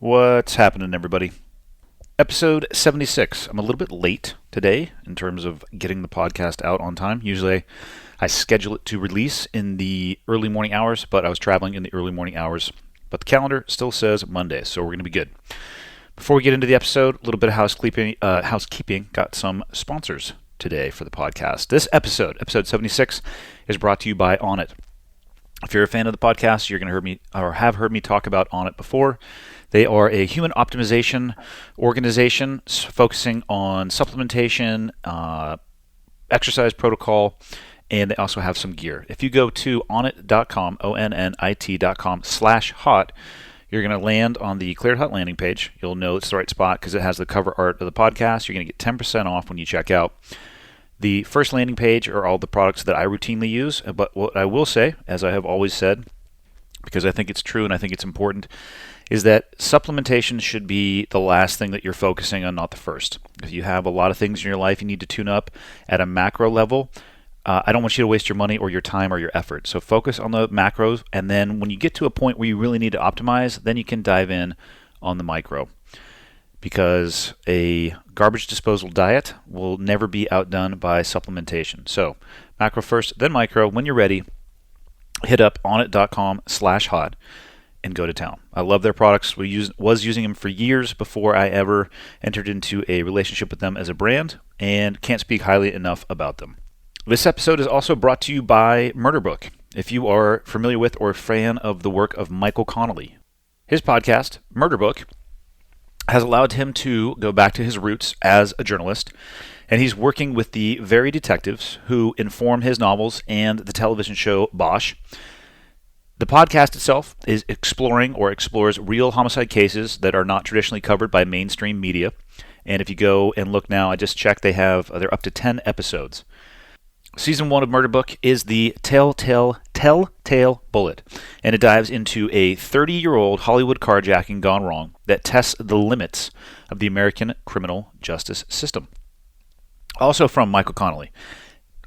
What's happening, everybody? Episode 76. I'm a little bit late today in terms of getting the podcast out on time. Usually I schedule it to release in the early morning hours, but I was traveling in the early morning hours. But the calendar still says Monday, so we're going to be good. Before we get into the episode, a little bit of housekeeping. Got some sponsors today for the podcast. This episode 76, is brought to you by Onnit. If you're a fan of the podcast, you're going to hear me or have heard me talk about Onnit before. They are a human optimization organization focusing on supplementation, exercise protocol, and they also have some gear. If you go to onnit.com, onnit.com/hot, you're going to land on the Cleared Hot landing page. You'll know it's the right spot because it has the cover art of the podcast. You're going to get 10% off when you check out. The first landing page are all the products that I routinely use, but what I will say, as I have always said, because I think it's true and I think it's important, is that supplementation should be the last thing that you're focusing on, not the first. If you have a lot of things in your life you need to tune up at a macro level, I don't want you to waste your money or your time or your effort. So focus on the macros, and then when you get to a point where you really need to optimize, then you can dive in on the micro. Because a garbage disposal diet will never be outdone by supplementation. So macro first, then micro. When you're ready, hit up onnit.com/hot and go to town. I love their products. Was using them for years before I ever entered into a relationship with them as a brand, and can't speak highly enough about them. This episode is also brought to you by Murder Book. If you are familiar with or a fan of the work of Michael Connelly, his podcast, Murder Book, has allowed him to go back to his roots as a journalist, and he's working with the very detectives who inform his novels and the television show Bosch. The podcast itself is explores real homicide cases that are not traditionally covered by mainstream media. And if you go and look now, I just checked, they're up to 10 episodes. Season 1 of Murder Book is the Telltale Bullet, and it dives into a 30-year-old Hollywood carjacking gone wrong that tests the limits of the American criminal justice system. Also from Michael Connelly.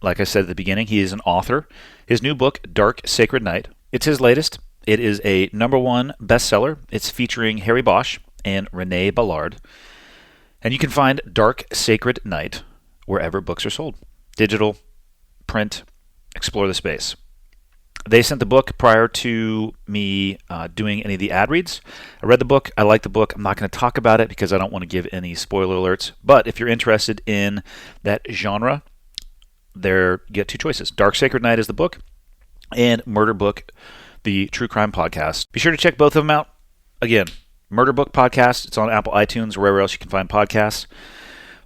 Like I said at the beginning, he is an author. His new book, Dark Sacred Night, it's his latest. It is a #1 bestseller. It's featuring Harry Bosch and Renee Ballard. And you can find Dark Sacred Night wherever books are sold. Digital, print, explore the space. They sent the book prior to me doing any of the ad reads. I read the book. I like the book. I'm not going to talk about it because I don't want to give any spoiler alerts. But if you're interested in that genre, you get two choices. Dark Sacred Night is the book, and Murder Book, the true crime podcast. Be sure to check both of them out. Again, Murder Book Podcast. It's on Apple iTunes, wherever else you can find podcasts.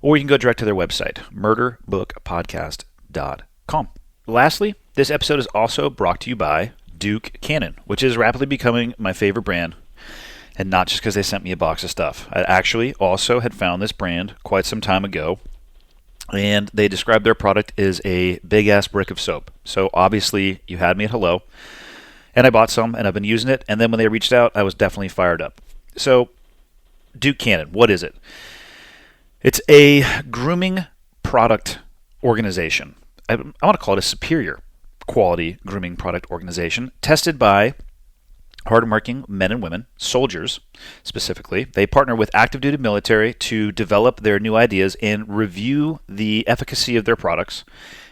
Or you can go direct to their website, murderbookpodcast.com. Lastly, this episode is also brought to you by Duke Cannon, which is rapidly becoming my favorite brand, and not just because they sent me a box of stuff. I actually also had found this brand quite some time ago, and they described their product as a big-ass brick of soap. So obviously, you had me at hello, and I bought some, and I've been using it, and then when they reached out, I was definitely fired up. So, Duke Cannon, what is it? It's a grooming product organization. I want to call it a superior quality grooming product organization, tested by hardworking men and women, soldiers specifically. They partner with active duty military to develop their new ideas and review the efficacy of their products.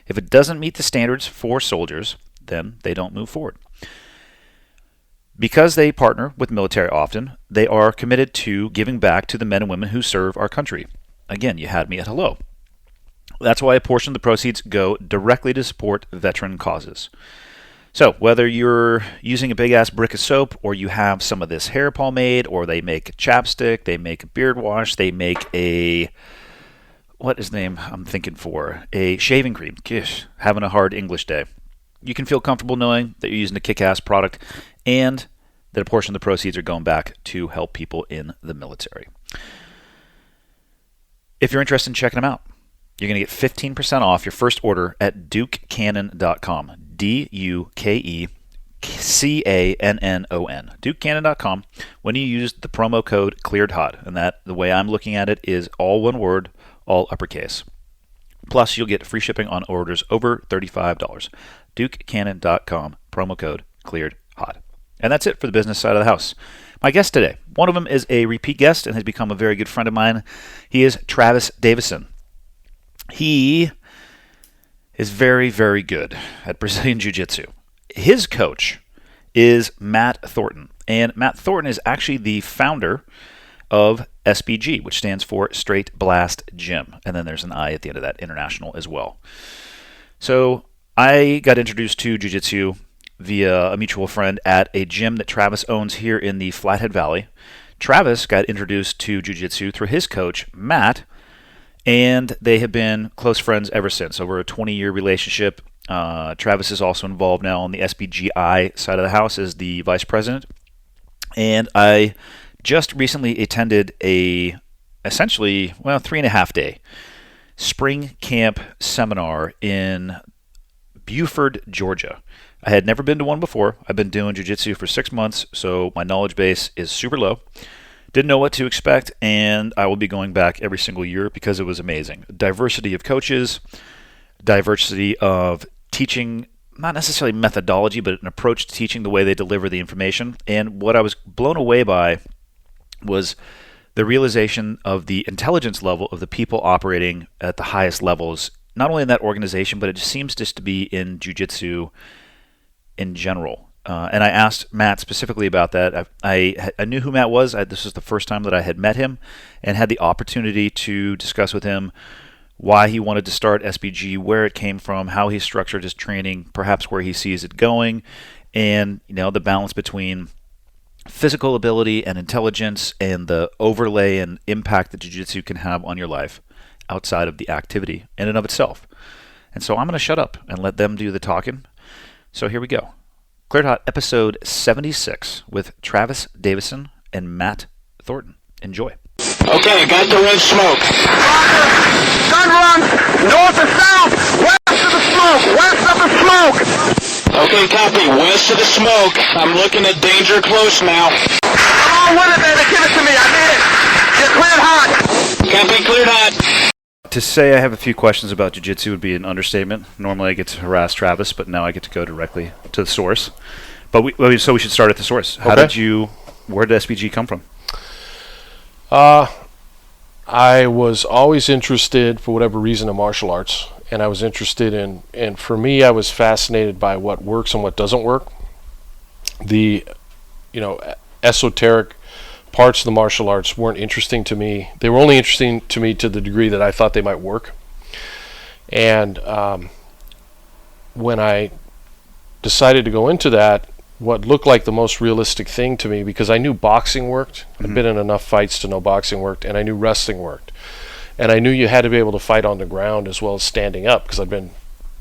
If it doesn't meet the standards for soldiers, then they don't move forward. Because they partner with military often, they are committed to giving back to the men and women who serve our country. Again, you had me at hello. That's why a portion of the proceeds go directly to support veteran causes. So whether you're using a big-ass brick of soap, or you have some of this hair pomade, or they make a chapstick, they make a beard wash, they make a, what is the name I'm thinking for? A shaving cream. Gosh, having a hard English day. You can feel comfortable knowing that you're using a kick-ass product and that a portion of the proceeds are going back to help people in the military. If you're interested in checking them out, you're going to get 15% off your first order at dukecannon.com. DUKECANNON. DukeCannon.com. When you use the promo code ClearedHot, and that, the way I'm looking at it, is all one word, all uppercase. Plus, you'll get free shipping on orders over $35. DukeCannon.com. Promo code ClearedHot. And that's it for the business side of the house. My guest today, One of them is a repeat guest and has become a very good friend of mine. He is Travis Davison. He is very, very good at Brazilian Jiu-Jitsu. His coach is Matt Thornton, and Matt Thornton is actually the founder of SBG, which stands for Straight Blast Gym, and then there's an I at the end of that, International as well. So I got introduced to Jiu-Jitsu via a mutual friend at a gym that Travis owns here in the Flathead Valley. Travis got introduced to Jiu-Jitsu through his coach, Matt, and they have been close friends ever since, over a 20-year relationship. Travis is also involved now on the SBGI side of the house as the vice president. And I just recently attended essentially 3.5-day spring camp seminar in Buford, Georgia. I had never been to one before. I've been doing jiu-jitsu for 6 months, so my knowledge base is super low. Didn't know what to expect, and I will be going back every single year because it was amazing. Diversity of coaches, diversity of teaching, not necessarily methodology, but an approach to teaching, the way they deliver the information. And what I was blown away by was the realization of the intelligence level of the people operating at the highest levels, not only in that organization, but it just seems just to be in jiu-jitsu in general. And I asked Matt specifically about that. I knew who Matt was. This was the first time that I had met him and had the opportunity to discuss with him why he wanted to start SBG, where it came from, how he structured his training, perhaps where he sees it going, and the balance between physical ability and intelligence and the overlay and impact that jiu-jitsu can have on your life outside of the activity in and of itself. And so I'm going to shut up and let them do the talking. So here we go. Cleared Hot, episode 76 with Travis Davison and Matt Thornton. Enjoy. Okay, got the red smoke. Gun run, north to south, west of the smoke, west of the smoke. Okay, copy, west of the smoke. I'm looking at danger close now. Come on with it, baby, give it to me, I need it. Get cleared hot. Copy, cleared hot. To say I have a few questions about jiu-jitsu would be an understatement. Normally I get to harass Travis, but now I get to go directly to the source. So we should start at the source. Where did SBG come from? I was always interested, for whatever reason, in martial arts, and I was interested in, and for me, I was fascinated by what works and what doesn't work. The, esoteric parts of the martial arts weren't interesting to me. They were only interesting to me to the degree that I thought they might work. And when I decided to go into that, what looked like the most realistic thing to me, because I knew boxing worked. I'd been in enough fights to know boxing worked, and I knew wrestling worked. And I knew you had to be able to fight on the ground as well as standing up, because I'd been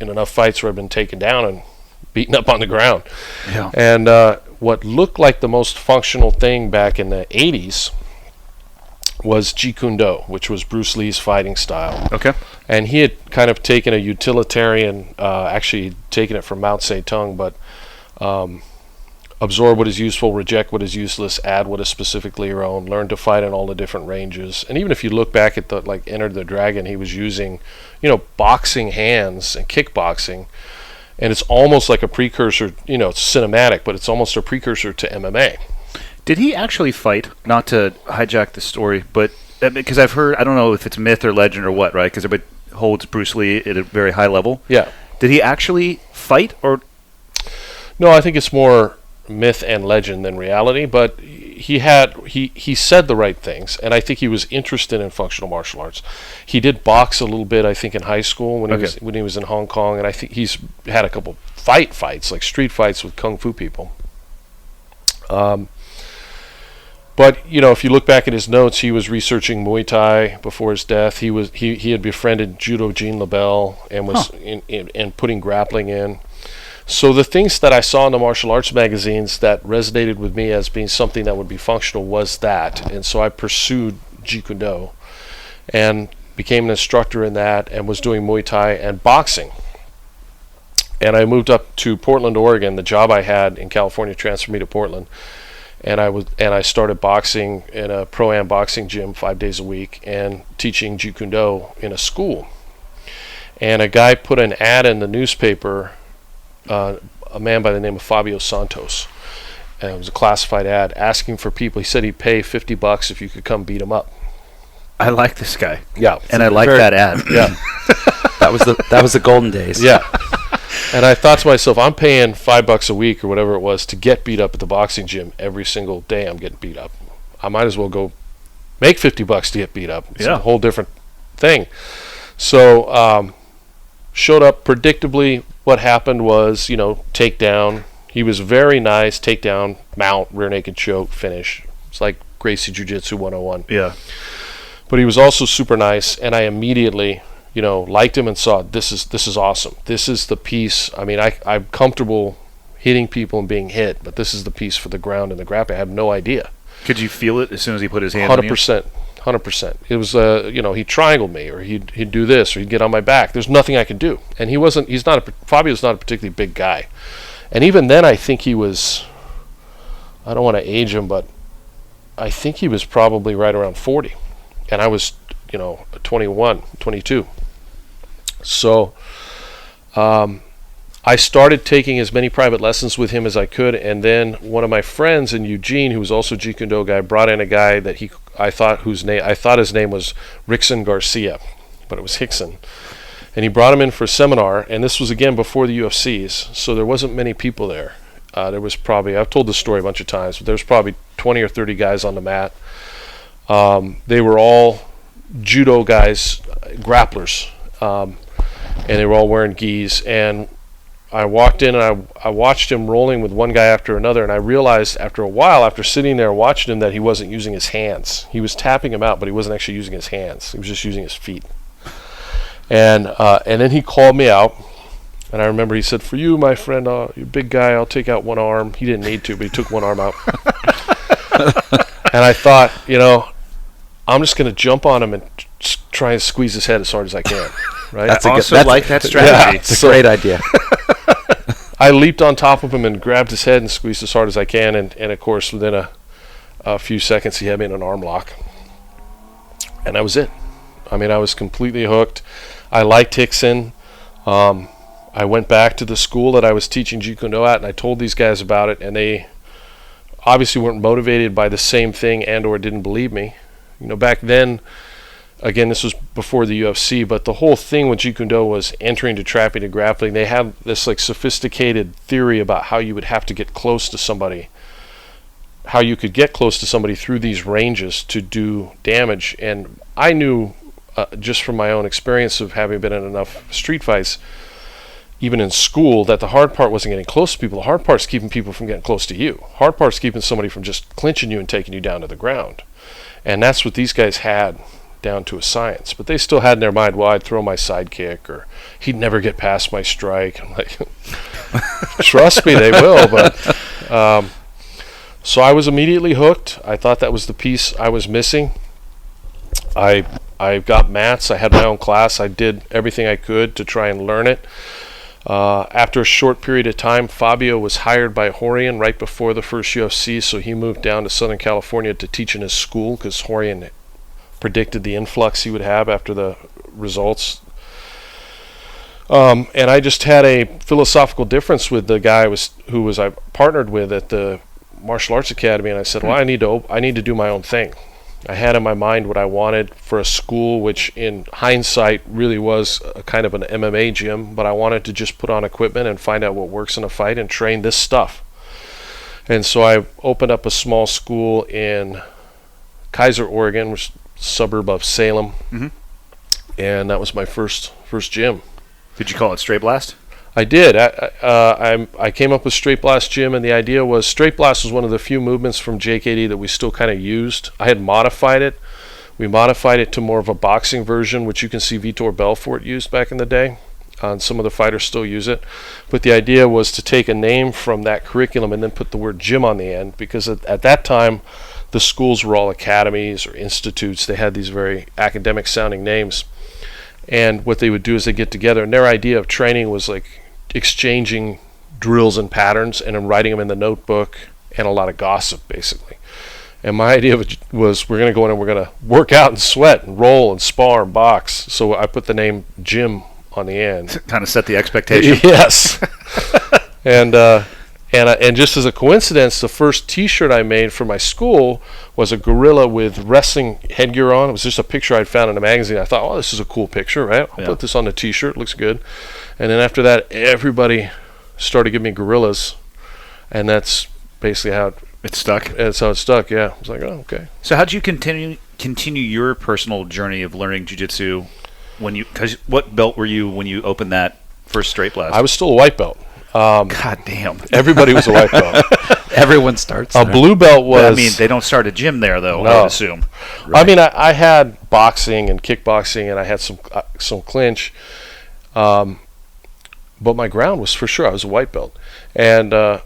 in enough fights where I'd been taken down and beaten up on the ground. Yeah. And what looked like the most functional thing back in the 80s was Jeet Kune Do, which was Bruce Lee's fighting style. Okay. And he had kind of taken a utilitarian, actually taken it from Mao Zedong, but absorb what is useful, reject what is useless, add what is specifically your own, learn to fight in all the different ranges. And even if you look back at Enter the Dragon, he was using, boxing hands and kickboxing, and it's almost like a precursor, it's cinematic, but it's almost a precursor to MMA. Did he actually fight? Not to hijack the story, but because I've heard, I don't know if it's myth or legend or what, right? Because everybody holds Bruce Lee at a very high level. Yeah. Did he actually fight, or? No, I think it's more myth and legend than reality, but he said the right things, and I think he was interested in functional martial arts. He did box a little bit, I think, in high school when he was in Hong Kong, and I think he's had a couple fights, like street fights with kung fu people. But if you look back at his notes, he was researching Muay Thai before his death. He had befriended Judo Jean LaBelle and was in putting grappling in. So the things that I saw in the martial arts magazines that resonated with me as being something that would be functional was that. And so I pursued Jeet Kune Do and became an instructor in that and was doing Muay Thai and boxing. And I moved up to Portland, Oregon. The job I had in California transferred me to Portland. And I started boxing in a pro-am boxing gym 5 days a week and teaching Jeet Kune Do in a school. And a guy put an ad in the newspaper, a man by the name of Fabio Santos, and it was a classified ad asking for people. He said he'd pay $50 if you could come beat him up. I like this guy. Yeah, and I like that ad. Yeah, that was the golden days. Yeah. And I thought to myself, I'm paying $5 a week or whatever it was to get beat up at the boxing gym every single day. I'm getting beat up. I might as well go make $50 to get beat up. It's a whole different thing. So showed up predictably. What happened was, takedown. He was very nice. Takedown, mount, rear naked choke, finish. It's like Gracie Jiu-Jitsu 101. Yeah. But he was also super nice, and I immediately, liked him and saw this is awesome. This is the piece. I mean, I'm comfortable hitting people and being hit, but this is the piece for the ground and the grappling. I have no idea. Could you feel it as soon as he put his hand on you? 100%. It was, he triangled me, or he'd do this, or he'd get on my back. There's nothing I could do. And Fabio's not a particularly big guy. And even then, I think he was, I don't want to age him, but I think he was probably right around 40. And I was, 21, 22. So I started taking as many private lessons with him as I could, and then one of my friends in Eugene, who was also a Jeet Kune Do guy, brought in a guy that I thought his name was Rickson Garcia, but it was Hickson. And he brought him in for a seminar, and this was again before the UFCs, so there wasn't many people there. There was probably, I've told this story a bunch of times, but there was probably 20 or 30 guys on the mat. They were all judo guys, grapplers, and they were all wearing gis. And I walked in and I watched him rolling with one guy after another, and I realized after a while, after sitting there watching him, that he wasn't using his hands. He was tapping him out, but he wasn't actually using his hands. He was just using his feet. And then he called me out, and I remember he said, "For you, my friend, you're a big guy, I'll take out one arm." He didn't need to, but he took one arm out. And I thought, I'm just going to jump on him and try and squeeze his head as hard as I can. Right? I like that strategy. Yeah, it's a great idea. I leaped on top of him and grabbed his head and squeezed as hard as I can, and of course, within a few seconds, he had me in an arm lock. And that was it. I mean, I was completely hooked. I liked Hickson. I went back to the school that I was teaching Jeet Kune Do at, and I told these guys about it, and they obviously weren't motivated by the same thing and or didn't believe me. Back then, again, this was before the UFC, but the whole thing with Jeet Kune Do was entering to trapping to grappling. They had this sophisticated theory about how you would have to get close to somebody, how you could get close to somebody through these ranges to do damage. And I knew, just from my own experience of having been in enough street fights, even in school, that the hard part wasn't getting close to people. The hard part is keeping people from getting close to you. Hard part is keeping somebody from just clinching you and taking you down to the ground. And that's what these guys had down to a science. But they still had in their mind, well, I'd throw my sidekick, or he'd never get past my strike. I'm like, trust me, they will. But so I was immediately hooked. I thought that was the piece I was missing. I got mats. I had my own class. I did everything I could to try and learn it. After a short period of time, Fabio was hired by Horian right before the first UFC, so he moved down to Southern California to teach in his school because Horian predicted the influx he would have after the results. And I just had a philosophical difference with the guy who I partnered with at the Martial Arts Academy, and I said, well, I need to do my own thing. I had in my mind what I wanted for a school, which in hindsight really was a kind of an MMA gym, but I wanted to just put on equipment and find out what works in a fight and train this stuff. And so I opened up a small school in Kaiser, Oregon, which is a suburb of Salem, and that was my first gym. Did you call it Straight Blast? I did. I came up with Straight Blast Gym, and the idea was Straight Blast was one of the few movements from JKD that we still kind of used. I had modified it. We modified it to more of a boxing version, which you can see Vitor Belfort used back in the day. And some of the fighters still use it. But the idea was to take a name from that curriculum and then put the word gym on the end, because at that time, the schools were all academies or institutes. They had these very academic-sounding names. And what they would do is they get together, and their idea of training was like exchanging drills and patterns and then writing them in the notebook, and a lot of gossip, basically. And my idea was we're going to go in and we're going to work out and sweat and roll and spar and box. So I put the name Gym on the end. Kind of set the expectation. Yes. And And just as a coincidence, the first T-shirt I made for my school was a gorilla with wrestling headgear on. It was just a picture I'd found in a magazine. I thought, oh, this is a cool picture, right? I'll put this on the T-shirt. Looks good. And then after that, everybody started giving me gorillas, and that's basically how it stuck. That's how it stuck. Yeah, I was like, oh, okay. So how did you continue your personal journey of learning jiu-jitsu because what belt were you when you opened that first straight blast? I was still a white belt. God damn. Everybody was a white belt. Everyone starts A there. blue belt was... But, I mean, they don't start a gym there, though, No. I would assume. I mean, I had boxing and kickboxing, and I had some clinch. But my ground was for sure, I was a white belt. And a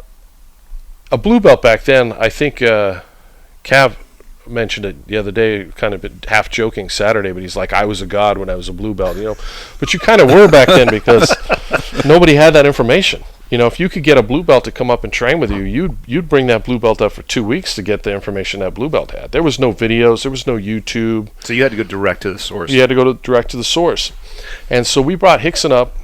blue belt back then, I think Cav mentioned it the other day, kind of half joking Saturday, but he's like, I was a god when I was a blue belt, But you kind of were back then because nobody had that information. If you could get a blue belt to come up and train with you, you'd bring that blue belt up for 2 weeks to get the information that blue belt had. There was no videos, there was no YouTube. So you had to go direct to the source. You had to go direct to the source. And so we brought Hickson up.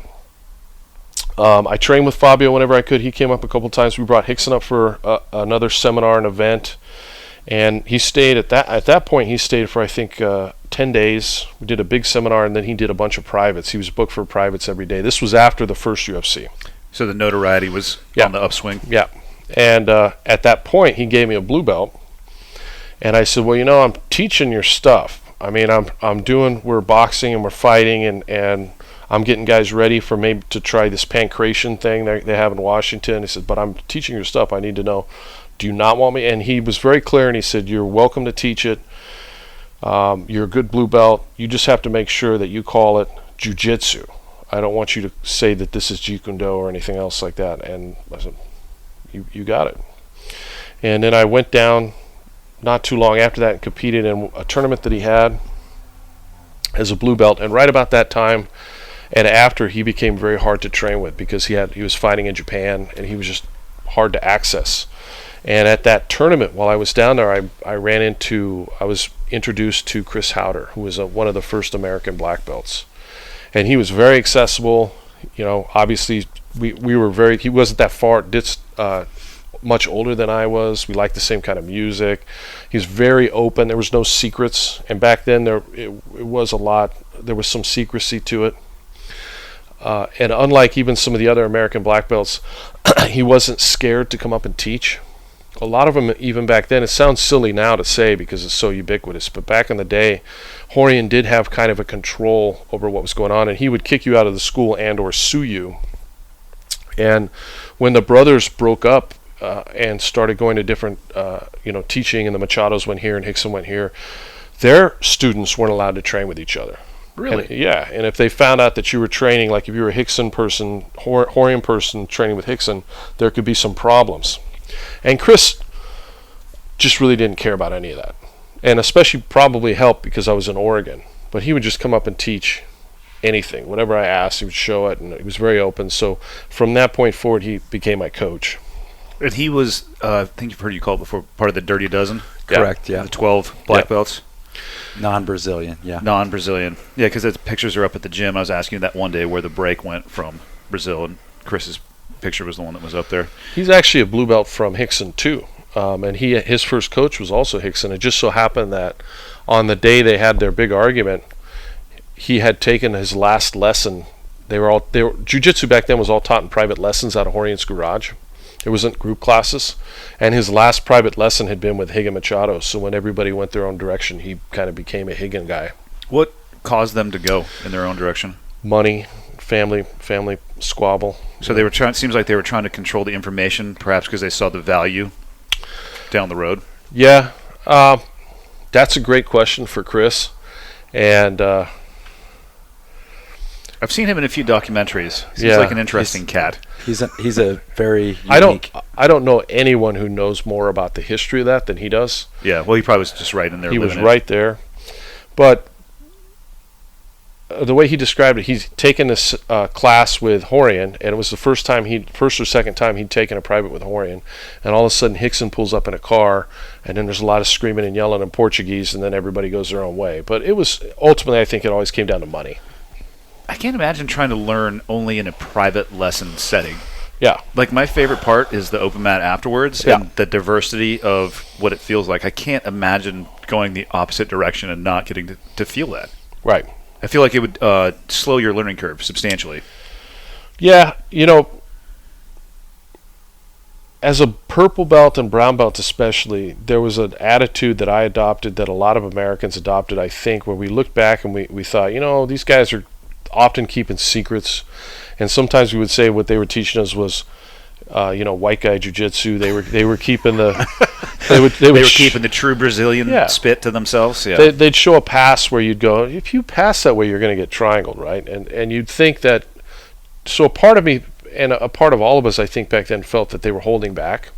I trained with Fabio whenever I could. He came up a couple times. We brought Hickson up for another seminar and event. And he stayed at that point, he stayed for, I think, 10 days. We did a big seminar, and then he did a bunch of privates. He was booked for privates every day. This was after the first UFC. So the notoriety was on the upswing. Yeah. And at that point, he gave me a blue belt. And I said, well, I'm teaching your stuff. I mean, we're boxing and we're fighting, and I'm getting guys ready for maybe to try this pancreation thing they have in Washington. He said, but I'm teaching your stuff. I need to know. Do you not want me? And he was very clear, and he said, you're welcome to teach it. You're a good blue belt. You just have to make sure that you call it jiu-jitsu. I don't want you to say that this is Jeet Kune Do or anything else like that. And I said, you got it. And then I went down not too long after that and competed in a tournament that he had as a blue belt. And right about that time and after, he became very hard to train with because he was fighting in Japan, and he was just hard to access. And at that tournament, while I was down there, I was introduced to Chris Howder, who was one of the first American black belts. And he was very accessible. Obviously, he wasn't that much older than I was. We liked the same kind of music. He was very open. There was no secrets. And back then, there was some secrecy to it. And unlike even some of the other American black belts, he wasn't scared to come up and teach. A lot of them, even back then, it sounds silly now to say because it's so ubiquitous, but back in the day, Horian did have kind of a control over what was going on, and he would kick you out of the school and or sue you. And when the brothers broke up and started going to different, teaching, and the Machados went here and Hickson went here, their students weren't allowed to train with each other. Really? And if they found out that you were training, like if you were a Hickson person, Horian person training with Hickson, there could be some problems. And Chris just really didn't care about any of that. And especially probably helped because I was in Oregon. But he would just come up and teach anything. Whatever I asked, he would show it, and he was very open. So from that point forward, he became my coach. And he was, I think you've heard you call it before, part of the Dirty Dozen? Correct, yeah. The 12 black belts? Non-Brazilian, yeah. Non-Brazilian. Yeah, because the pictures are up at the gym. I was asking you that one day where the break went from Brazil, and Chris's picture was the one that was up there. He's actually a blue belt from Hickson too, and his first coach was also Hickson. It just so happened that on the day they had their big argument, he had taken his last lesson. Jiu-jitsu back then was all taught in private lessons out of Horian's garage. It wasn't group classes, and his last private lesson had been with Higan Machado. So when everybody went their own direction, he kind of became a Higan guy. What caused them to go in their own direction? Money, family squabble. So they were trying. Seems like they were trying to control the information, perhaps because they saw the value down the road. Yeah, that's a great question for Chris, and I've seen him in a few documentaries. Seems like an interesting cat. He's a very unique. I don't know anyone who knows more about the history of that than he does. Yeah, well, he probably was just right in there. He was right there, but the way he described it, he's taken this class with Horian, and it was the first or second time he'd taken a private with Horian, and all of a sudden Hickson pulls up in a car, and then there's a lot of screaming and yelling in Portuguese, and then everybody goes their own way. But it was ultimately, I think, it always came down to money. I can't imagine trying to learn only in a private lesson setting. Yeah. Like, my favorite part is the open mat afterwards and the diversity of what it feels like. I can't imagine going the opposite direction and not getting to feel that. Right. I feel like it would slow your learning curve substantially. Yeah, as a purple belt and brown belt especially, there was an attitude that I adopted that a lot of Americans adopted, I think, where we looked back and we thought, these guys are often keeping secrets. And sometimes we would say what they were teaching us was, white guy jiu-jitsu. They were keeping the they were keeping the true Brazilian spit to themselves. Yeah, they'd show a pass where you'd go, if you pass that way, you're going to get triangled, right? And you'd think that. So a part of me and a part of all of us, I think back then, felt that they were holding back.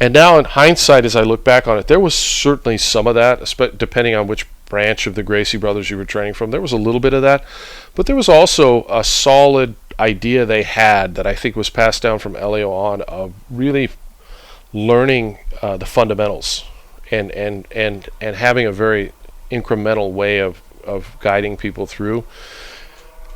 And now in hindsight, as I look back on it, there was certainly some of that, depending on which branch of the Gracie brothers you were training from. There was a little bit of that. But there was also a solid idea they had that I think was passed down from Elio on of really learning the fundamentals and having a very incremental way of guiding people through.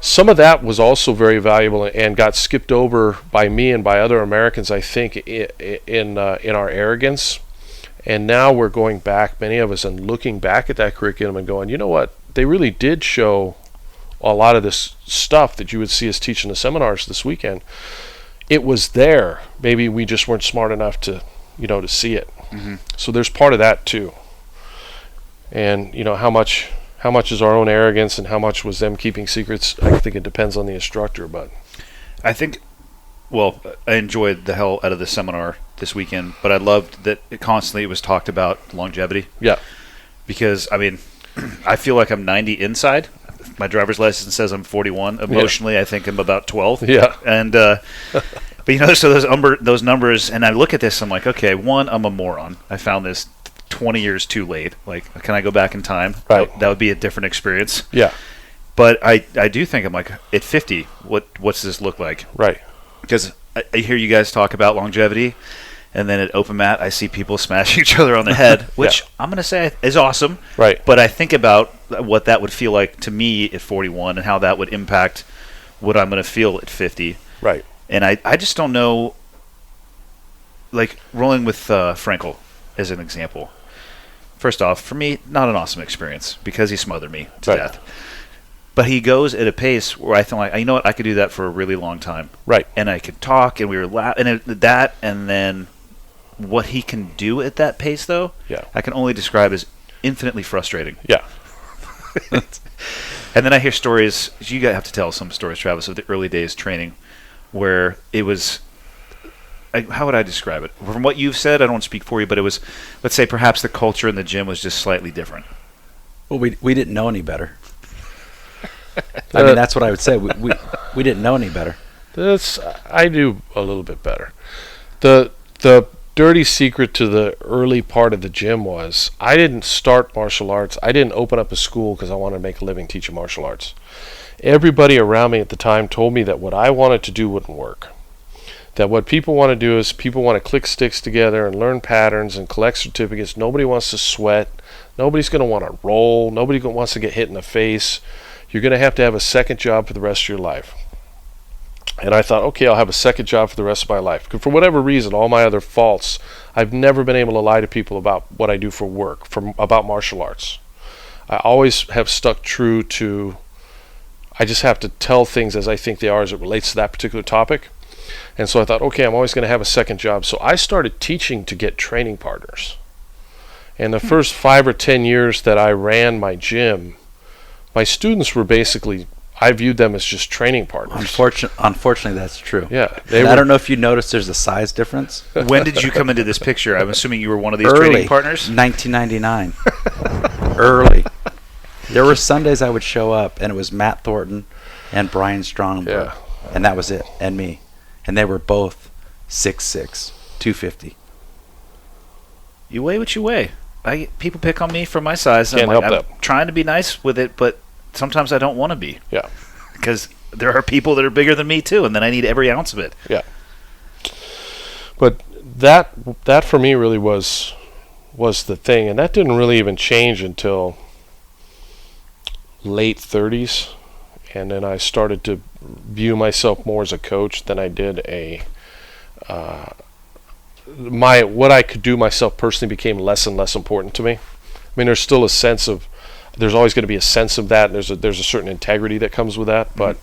Some of that was also very valuable and got skipped over by me and by other Americans, I think, in our arrogance. And now we're going back, many of us, and looking back at that curriculum and going, you know what? They really did show a lot of this stuff that you would see us teach in the seminars this weekend. It was there. Maybe we just weren't smart enough to see it. Mm-hmm. So there's part of that too. And how much is our own arrogance and how much was them keeping secrets? I think it depends on the instructor, but I think, I enjoyed the hell out of the seminar this weekend, but I loved that it was talked about longevity. Yeah. Because, I feel like I'm 90 inside. My driver's license says I'm 41. Emotionally, I think I'm about 12. Yeah. And, but so those numbers, and I look at this, I'm like, okay, one, I'm a moron. I found this 20 years too late. Like, can I go back in time? Right. That would be a different experience. Yeah. But I do think, I'm like, at 50, what's this look like? Right. Because I hear you guys talk about longevity, and then at open mat, I see people smashing each other on the head, which I'm going to say is awesome. Right. But I think about what that would feel like to me at 41 and how that would impact what I'm going to feel at 50. Right. And I just don't know, like, rolling with Frankel as an example. First off, for me, not an awesome experience because he smothered me to death. But he goes at a pace where I think, you know what, I could do that for a really long time. Right. And I could talk, and we were laughing, and then what he can do at that pace, though, I can only describe as infinitely frustrating. Yeah. And then I hear stories, you guys have to tell some stories, Travis, of the early days training where it was, how would I describe it? From what you've said, I don't want to speak for you, but it was, let's say perhaps the culture in the gym was just slightly different. Well, we didn't know any better. That's what I would say. We didn't know any better. I do a little bit better. The dirty secret to the early part of the gym was I didn't start martial arts. I didn't open up a school because I wanted to make a living teaching martial arts. Everybody around me at the time told me that what I wanted to do wouldn't work. That what people want to do is people want to click sticks together and learn patterns and collect certificates. Nobody wants to sweat. Nobody's going to want to roll. Nobody wants to get hit in the face. You're going to have a second job for the rest of your life. And I thought, okay, I'll have a second job for the rest of my life. For whatever reason, all my other faults, I've never been able to lie to people about what I do for work, about martial arts. I always have stuck true to, I just have to tell things as I think they are as it relates to that particular topic. And so I thought, okay, I'm always going to have a second job. So I started teaching to get training partners. And the first 5 or 10 years that I ran my gym, my students were basically, I viewed them as just training partners. Unfortunately, that's true. Yeah. I don't know if you noticed there's a size difference. When did you come into this picture? I'm assuming you were one of these training partners? 1999. Early. There were Sundays I would show up, and it was Matt Thornton and Brian Strongberg. Yeah. And that was it, and me. And they were both 6'6", 250. You weigh what you weigh. People pick on me for my size. Can't help I'm that. trying to be nice with it, but sometimes I don't want to be. Yeah. Because there are people that are bigger than me too, and then I need every ounce of it. Yeah. But that for me really was the thing, and that didn't really even change until late 30s. and then I started to view myself more as a coach than I did what I could do myself personally became less and less important to me. I mean, there's still there's always going to be a sense of that. And there's a certain integrity that comes with that, but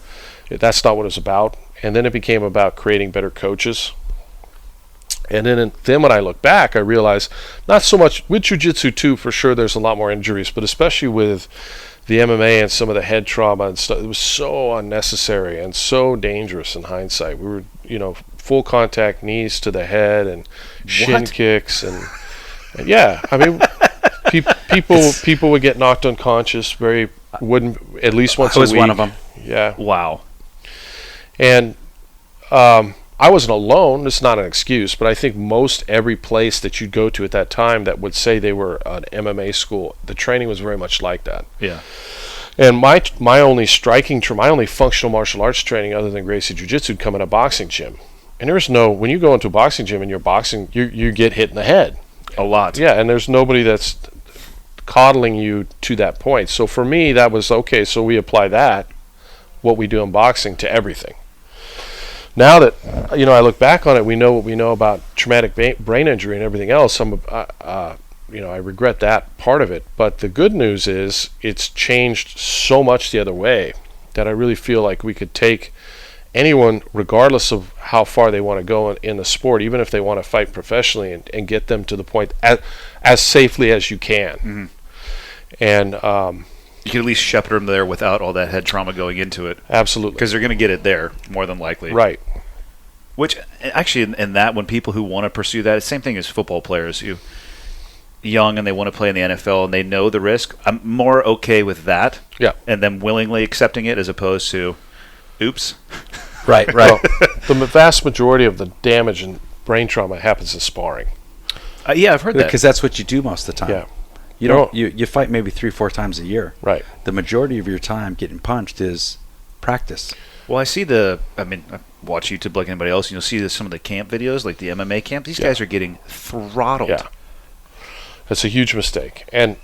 that's not what it's about. And then it became about creating better coaches. And then when I look back, I realized not so much with jiu-jitsu too, for sure there's a lot more injuries, but especially with the MMA and some of the head trauma and stuff, it was so unnecessary and so dangerous in hindsight. We were, full contact knees to the head and shin kicks and yeah, I mean, people would get knocked unconscious at least once a week. I was one of them. Yeah. Wow. And I wasn't alone. It's not an excuse, but I think every place that you'd go to at that time that would say they were an MMA school, the training was very much like that. Yeah. And my only functional martial arts training other than Gracie Jiu-Jitsu would come in a boxing gym. And when you go into a boxing gym and you're boxing, you get hit in the head. A lot. Yeah, and there's nobody that's coddling you to that point. So for me, that was okay. So we apply what we do in boxing, to everything. Now that I look back on it, we know what we know about traumatic brain injury and everything else. I regret that part of it. But the good news is it's changed so much the other way that I really feel like we could take anyone, regardless of how far they want to go in the sport, even if they want to fight professionally, and get them to the point as safely as you can. Mm-hmm. And you can at least shepherd them there without all that head trauma going into it. Absolutely. Because they're going to get it there, more than likely. Right. Which, actually, in that, when people who want to pursue that, it's the same thing as football players who young and they want to play in the NFL and they know the risk. I'm more okay with that. Yeah. And them willingly accepting it as opposed to, oops. Right. Well, the vast majority of the damage and brain trauma happens in sparring. Yeah, I've heard that. Because that's what you do most of the time. Yeah. You fight maybe 3-4 times a year. Right. The majority of your time getting punched is practice. Well, I watch YouTube like anybody else, and you'll see some of the camp videos, like the MMA camp. These guys are getting throttled. Yeah. That's a huge mistake. And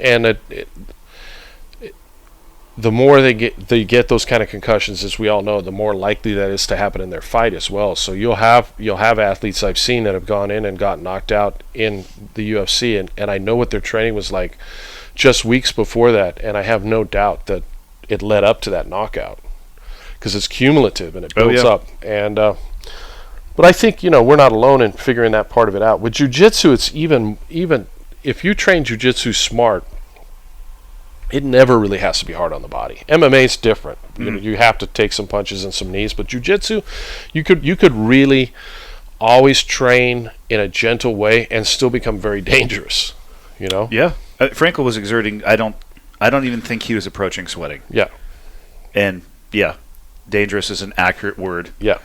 the more they get those kind of concussions, as we all know, the more likely that is to happen in their fight as well. So you'll have athletes I've seen that have gone in and got knocked out in the UFC, and I know what their training was like just weeks before that, and I have no doubt that it led up to that knockout because it's cumulative and it builds up. And but I think we're not alone in figuring that part of it out. With jiu-jitsu, it's even if you train jiu-jitsu smart, it never really has to be hard on the body. MMA is different. You have to take some punches and some knees, but jiu-jitsu, you could really always train in a gentle way and still become very dangerous. Yeah. Frankel was exerting. I don't even think he was approaching sweating. Yeah. And yeah, dangerous is an accurate word. Yeah.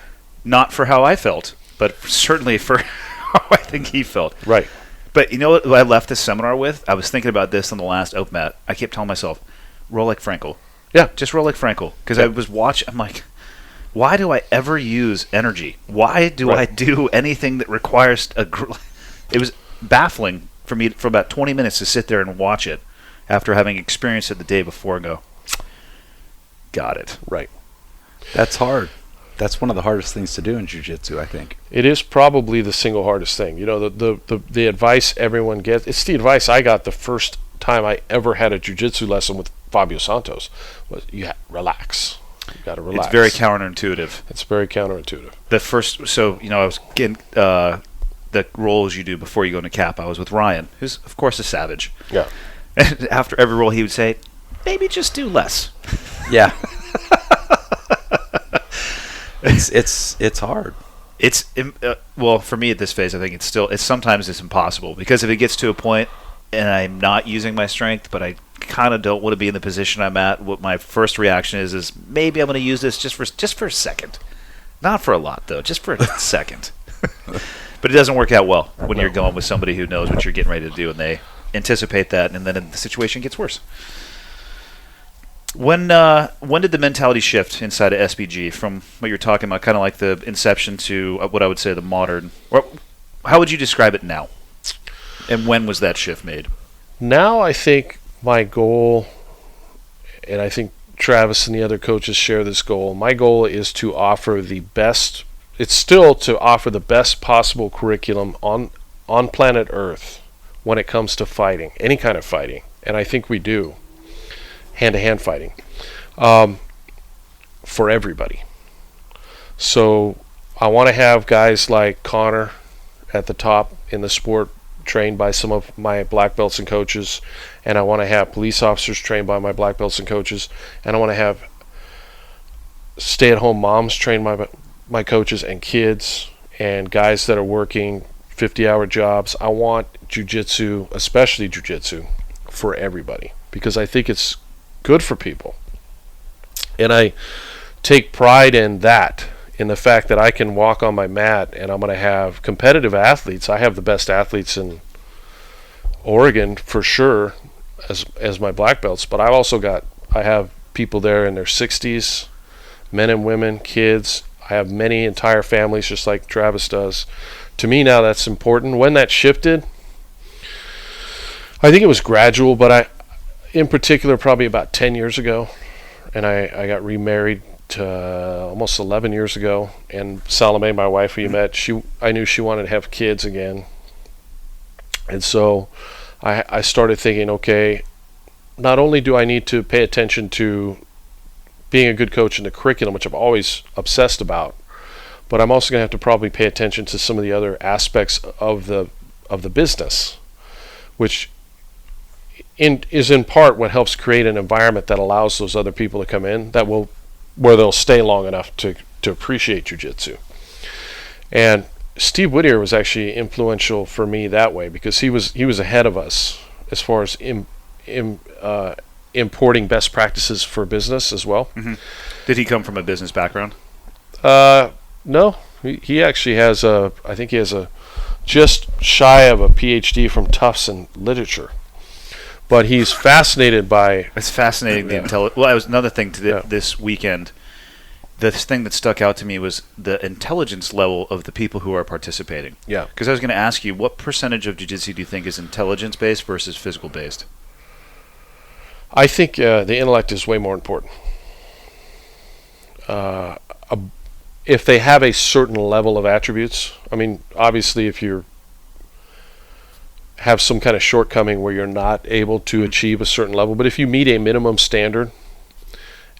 Not for how I felt, but certainly for how I think he felt. Right. But you know what I left this seminar with? I was thinking about this on the last open mat. I kept telling myself, roll like Frankel. Yeah. Just roll like Frankel. Because I was watching, I'm like, why do I ever use energy? Why do I do anything that requires it was baffling for me for about 20 minutes to sit there and watch it after having experienced it the day before and go, got it. Right. That's hard. That's one of the hardest things to do in jiu-jitsu, I think. It is probably the single hardest thing. The advice everyone gets, it's the advice I got the first time I ever had a jiu-jitsu lesson with Fabio Santos, was relax. You got to relax. It's very counterintuitive. It's very counterintuitive. I was getting the roles you do before you go into cap. I was with Ryan, who's, of course, a savage. Yeah. And after every roll, he would say, maybe just do less. Yeah. It's hard. It's well, for me at this phase, I think sometimes it's impossible, because if it gets to a point and I'm not using my strength, but I kind of don't want to be in the position I'm at, what my first reaction is maybe I'm going to use this just for a second, not for a lot though, just for a second. But it doesn't work out well when you're going with somebody who knows what you're getting ready to do and they anticipate that, and then the situation gets worse. When did the mentality shift inside of SBG from what you're talking about, kind of like the inception, to what I would say the modern? Or how would you describe it now? And when was that shift made? Now I think my goal, and I think Travis and the other coaches share this goal. My goal is to offer the best. It's still to offer the best possible curriculum on planet Earth when it comes to fighting, any kind of fighting, and I think we do, hand-to-hand fighting, for everybody. So I want to have guys like Connor at the top in the sport, trained by some of my black belts and coaches, and I want to have police officers trained by my black belts and coaches, and I want to have stay-at-home moms trained by my coaches, and kids and guys that are working 50-hour jobs. I want jiu-jitsu, especially jiu-jitsu, for everybody, because I think it's good for people. And I take pride in that, in the fact that I can walk on my mat and I'm going to have competitive athletes. I have the best athletes in Oregon for sure as my black belts, but I have people there in their 60s, men and women, kids. I have many entire families, just like Travis does. To me now, that's important. When that shifted, I think it was gradual, but in particular, probably about 10 years ago, and I got remarried almost 11 years ago, and Salome, my wife, who you met, I knew she wanted to have kids again, and so I started thinking, okay, not only do I need to pay attention to being a good coach in the curriculum, which I'm always obsessed about, but I'm also going to have to probably pay attention to some of the other aspects of the business, which is in part what helps create an environment that allows those other people to come in where they'll stay long enough to appreciate jiu-jitsu. And Steve Whittier was actually influential for me that way, because he was ahead of us as far as importing best practices for business as well. Mm-hmm. Did he come from a business background? No, he actually has I think he has a just shy of a PhD from Tufts in literature. But he's fascinated by... It's fascinating. Well, that was another thing this weekend. The thing that stuck out to me was the intelligence level of the people who are participating. Yeah. Because I was going to ask you, what percentage of jiu-jitsu do you think is intelligence-based versus physical-based? I think the intellect is way more important. If they have a certain level of attributes, I mean, obviously if you have some kind of shortcoming where you're not able to achieve a certain level, but if you meet a minimum standard,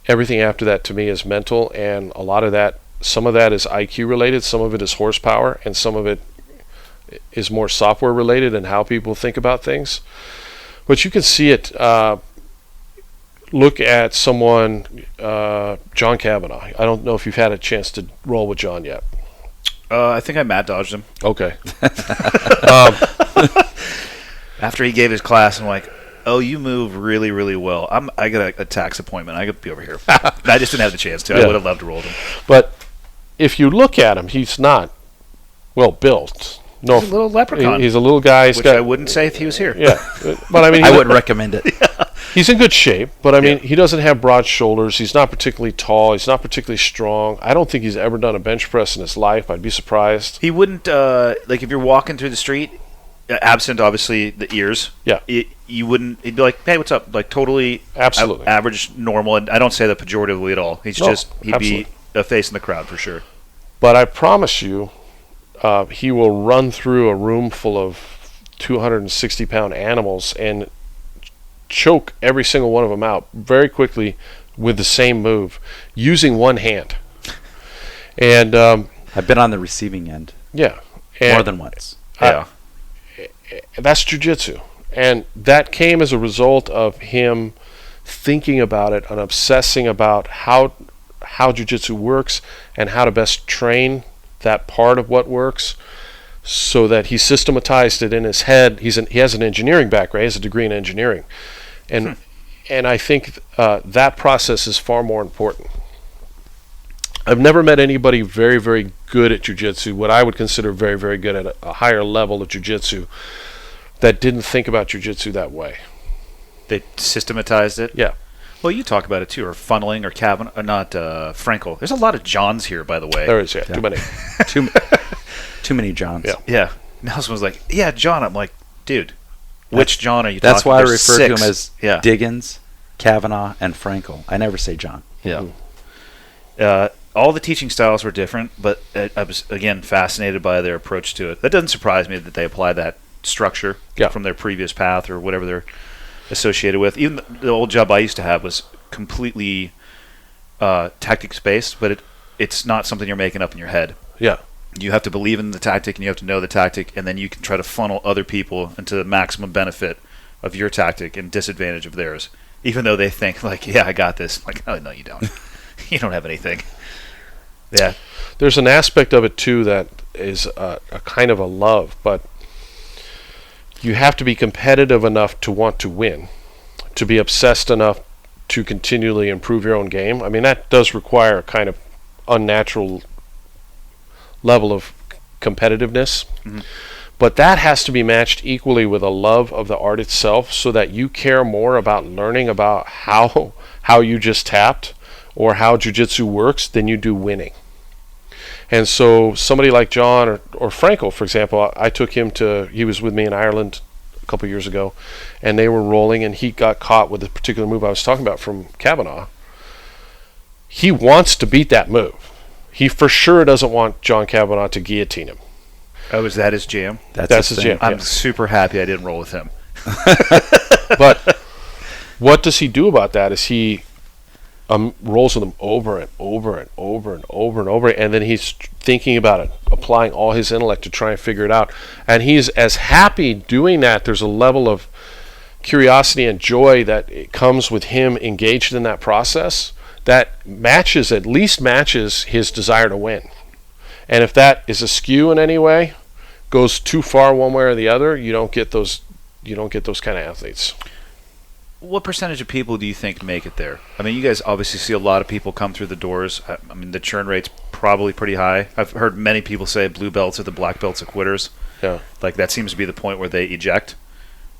everything after that to me is mental, and a lot of that, some of that is IQ related, some of it is horsepower, and some of it is more software related and how people think about things. But you can see it. Look at someone, John Kavanaugh. I don't know if you've had a chance to roll with John yet. I think I mad dodged him. Okay. After he gave his class, I'm like, oh, you move really, really well. I got a tax appointment. I got to be over here. I just didn't have the chance to. Yeah. I would have loved to roll him. But if you look at him, he's not well built. No, He's a little leprechaun. He's a little guy. Which I wouldn't say if he was here. Yeah, but I mean, I wouldn't recommend it. He's in good shape, but I mean, he doesn't have broad shoulders. He's not particularly tall. He's not particularly strong. I don't think he's ever done a bench press in his life. I'd be surprised. He wouldn't, like if you're walking through the street, absent obviously the ears, Yeah. You wouldn't, he'd be like, hey, what's up? Like totally Absolutely. average, normal. And I don't say that pejoratively at all. He'd absolutely. be a face in the crowd for sure. But I promise you, he will run through a room full of 260-pound animals and choke every single one of them out very quickly with the same move using one hand. And I've been on the receiving end yeah, more than once. Yeah. That's jiu-jitsu. And that came as a result of him thinking about it and obsessing about how jiu-jitsu works and how to best train that part of what works, so that he systematized it in his head. He has an engineering background. He has a degree in engineering. And I think that process is far more important. I've never met anybody very, very good at jiu-jitsu, what I would consider very, very good at a higher level of jiu-jitsu, that didn't think about jiu-jitsu that way. They systematized it? Yeah. Well, you talk about it too, or funneling, or Kavanaugh, or not Frankel. There's a lot of Johns here, by the way. There is, yeah. Too many. Too many Johns. Yeah. Yeah. Nelson was like, yeah, John. I'm like, dude, which John are you That's talking why I There's refer to six. him as Diggins. Kavanaugh, and Frankel. I never say John. Yeah. All the teaching styles were different, but I was, again, fascinated by their approach to it. That doesn't surprise me that they apply that structure from their previous path or whatever they're associated with. Even the old job I used to have was completely tactics-based, but it's not something you're making up in your head. Yeah. You have to believe in the tactic, and you have to know the tactic, and then you can try to funnel other people into the maximum benefit of your tactic and disadvantage of theirs, even though they think, like, yeah, I got this. Like, oh, no, you don't. You don't have anything. Yeah. There's an aspect of it, too, that is a kind of a love, but you have to be competitive enough to want to win, to be obsessed enough to continually improve your own game. I mean, that does require a kind of unnatural level of competitiveness. Mm-hmm. But that has to be matched equally with a love of the art itself, so that you care more about learning about how you just tapped or how jiu-jitsu works than you do winning. And so somebody like John or Frankel, for example, I took him he was with me in Ireland a couple of years ago, and they were rolling, and he got caught with a particular move I was talking about from Kavanaugh. He wants to beat that move. He for sure doesn't want John Kavanaugh to guillotine him. Oh, is that his jam? That's his jam. I'm super happy I didn't roll with him. But what does he do about that is he rolls with him over and over and over and over and over, and then he's thinking about it, applying all his intellect to try and figure it out. And he's as happy doing that. There's a level of curiosity and joy that it comes with him engaged in that process that at least matches his desire to win. And if that is askew in any way, goes too far one way or the other, you don't get those kind of athletes. What percentage of people do you think make it there? I mean, you guys obviously see a lot of people come through the doors. I mean, the churn rate's probably pretty high. I've heard many people say blue belts are the black belts of quitters. Yeah. Like, that seems to be the point where they eject,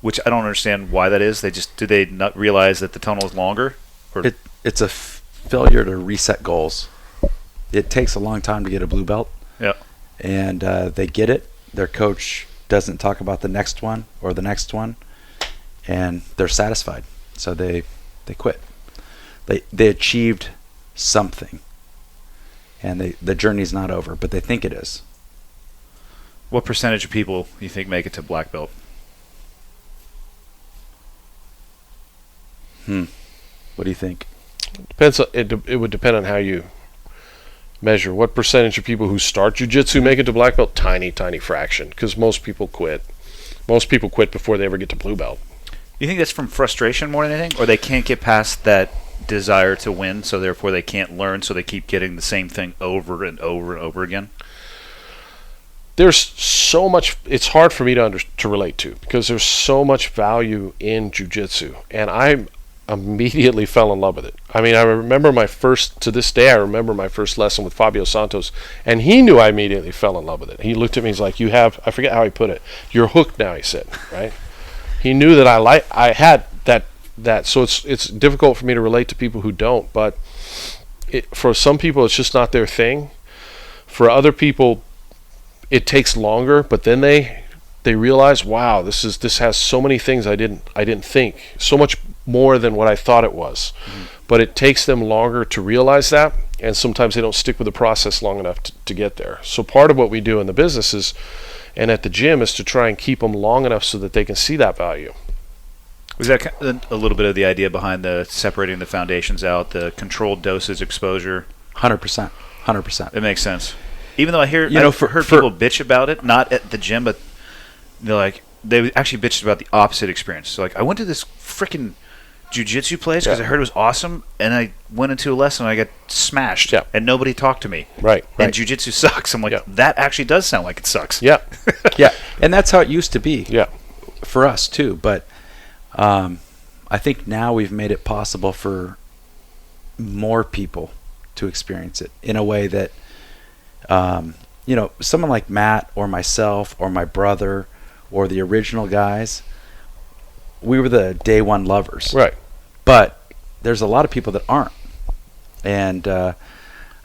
which I don't understand why that is. Do they not realize that the tunnel is longer? Or? It's a failure to reset goals. It takes a long time to get a blue belt. Yeah. And they get it. Their coach doesn't talk about the next one or the next one, and they're satisfied. So they quit. They achieved something, and the journey's not over, but they think it is. What percentage of people do you think make it to black belt? What do you think? Depends. It would depend on how you measure. What percentage of people who start jiu-jitsu make it to black belt? Tiny fraction, because most people quit. Most people quit before they ever get to blue belt. You think that's from frustration more than anything, or they can't get past that desire to win, so therefore they can't learn, so they keep getting the same thing over and over and over again? There's so much. It's hard for me to relate to, because there's so much value in jiu-jitsu, and I immediately fell in love with it. I mean, I remember my first lesson with Fabio Santos, and he knew I immediately fell in love with it. He looked at me, he's like, I forget how he put it, you're hooked now, he said, right? He knew that I had that, so it's difficult for me to relate to people who don't, but for some people it's just not their thing. For other people it takes longer, but then they realize, wow, this has so many things I didn't think, so much more than what I thought it was. Mm-hmm. But it takes them longer to realize that, and sometimes they don't stick with the process long enough to get there. So part of what we do in the business is, and at the gym, is to try and keep them long enough so that they can see that value. Was that a little bit of the idea behind the separating the foundations out, the controlled dosage exposure? 100%. It makes sense. Even though I've heard for people bitch about it, not at the gym, but they actually bitched about the opposite experience. So, like, I went to this freaking jiu-jitsu place because I heard it was awesome, and I went into a lesson and I got smashed, and nobody talked to me. Right. And jiu-jitsu sucks. I'm like, that actually does sound like it sucks. Yeah. Yeah. And that's how it used to be. Yeah. For us too, but I think now we've made it possible for more people to experience it in a way that someone like Matt or myself or my brother or the original guys, we were the day one lovers. Right. But there's a lot of people that aren't. And I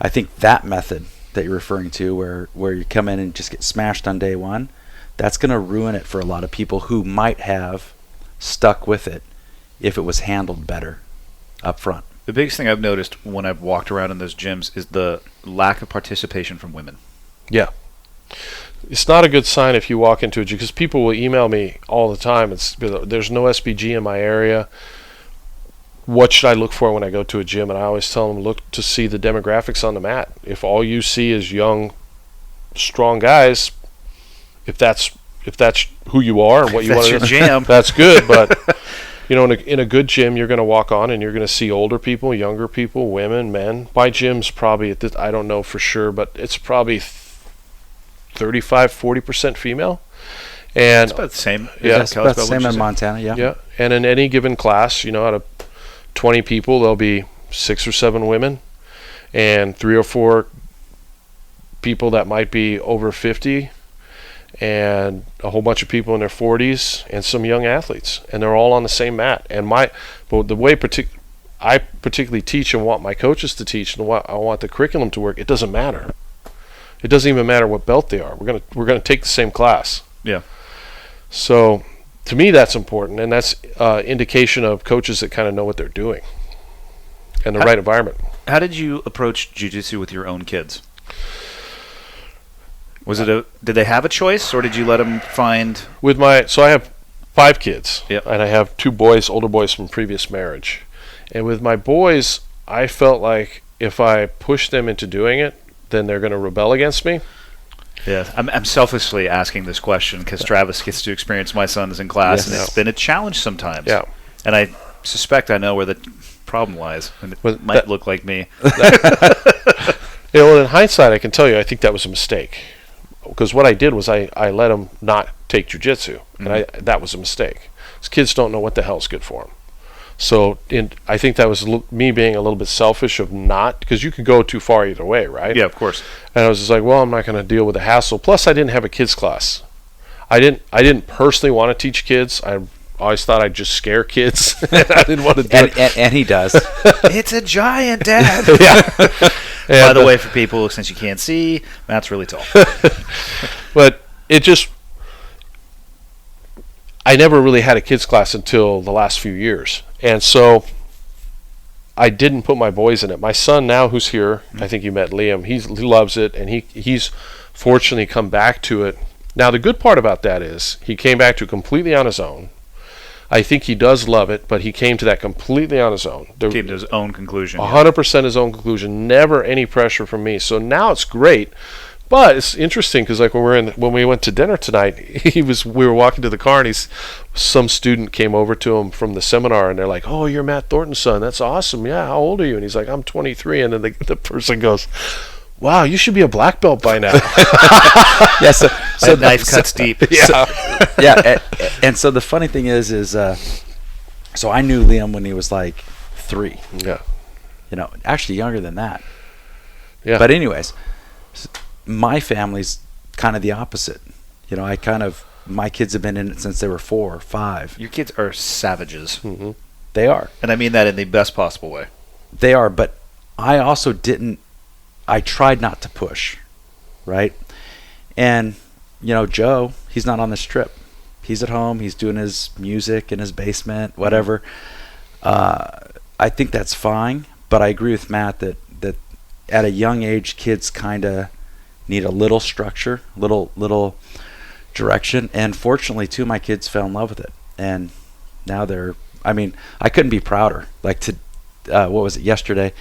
think that method that you're referring to, where you come in and just get smashed on day one, that's going to ruin it for a lot of people who might have stuck with it if it was handled better. up front. The biggest thing I've noticed when I've walked around in those gyms is the lack of participation from women. Yeah. It's not a good sign if you walk into a gym, because people will email me all the time. There's no SBG in my area. What should I look for when I go to a gym? And I always tell them, look to see the demographics on the mat. If all you see is young, strong guys, if that's who you are and what you want to do, jam, that's good. But in a good gym, you're going to walk on and you're going to see older people, younger people, women, men. My gym's probably I don't know for sure, but it's probably 35-40% female. And it's about the same. Yeah, It's about the same in Montana. Yeah. yeah. And in any given class, out of 20 people, there'll be 6 or 7 women, and 3 or 4 people that might be over 50, and a whole bunch of people in their 40s, and some young athletes, and they're all on the same mat. And the way I particularly teach and want my coaches to teach, and what I want the curriculum to work, it doesn't matter. It doesn't even matter what belt they are. We're gonna take the same class. Yeah. So to me, that's important, and that's indication of coaches that kind of know what they're doing and the right environment. How did you approach jiu-jitsu with your own kids? Did they have a choice, or did you let them find? So I have 5 kids, Yep. and I have 2 boys, older boys from previous marriage. And with my boys, I felt like if I push them into doing it, then they're going to rebel against me. Yeah, I'm selfishly asking this question because Travis gets to experience my sons in class, Yes. and it's been a challenge sometimes. Yeah. And I suspect I know where the problem lies, and it might look like me. In hindsight, I can tell you, I think that was a mistake. Because what I did was I let them not take jiu-jitsu, and that was a mistake. These kids don't know what the hell's good for them. So I think that was me being a little bit selfish of not, because you could go too far either way, right? Yeah, of course. And I was just like, well, I'm not going to deal with the hassle. Plus, I didn't have a kids class. I didn't personally want to teach kids. I always thought I'd just scare kids. I didn't want to do it. And he does. It's a giant, Dad. Yeah. By the way, for people, since you can't see, Matt's really tall. But I never really had a kids class until the last few years. And so I didn't put my boys in it. My son now, who's here, I think you met Liam, he loves it, and he's fortunately come back to it. Now, the good part about that is he came back to it completely on his own. I think he does love it, but he came to that completely on his own. Came to his own conclusion. 100% his own conclusion. Never any pressure from me. So now it's great. But it's interesting because, like, when we went to dinner tonight, we were walking to the car, and some student came over to him from the seminar, and they're like, "Oh, you're Matt Thornton's son. That's awesome. Yeah, how old are you?" And he's like, "I'm 23." And then the person goes, "Wow, you should be a black belt by now." Yeah. So that knife cuts deep. Yeah. Yeah. And so the funny thing is so I knew Liam when he was like 3. Yeah. Actually younger than that. Yeah. But anyways, my family's kind of the opposite. My kids have been in it since they were 4 or 5. Your kids are savages. Mm-hmm. They are. And I mean that in the best possible way. They are, but I also I tried not to push, right? And, Joe, he's not on this trip. He's at home. He's doing his music in his basement, whatever. I think that's fine, but I agree with Matt that at a young age, kids kind of need a little structure, little direction. And fortunately, too, my kids fell in love with it. And now I couldn't be prouder. Like what was it, yesterday?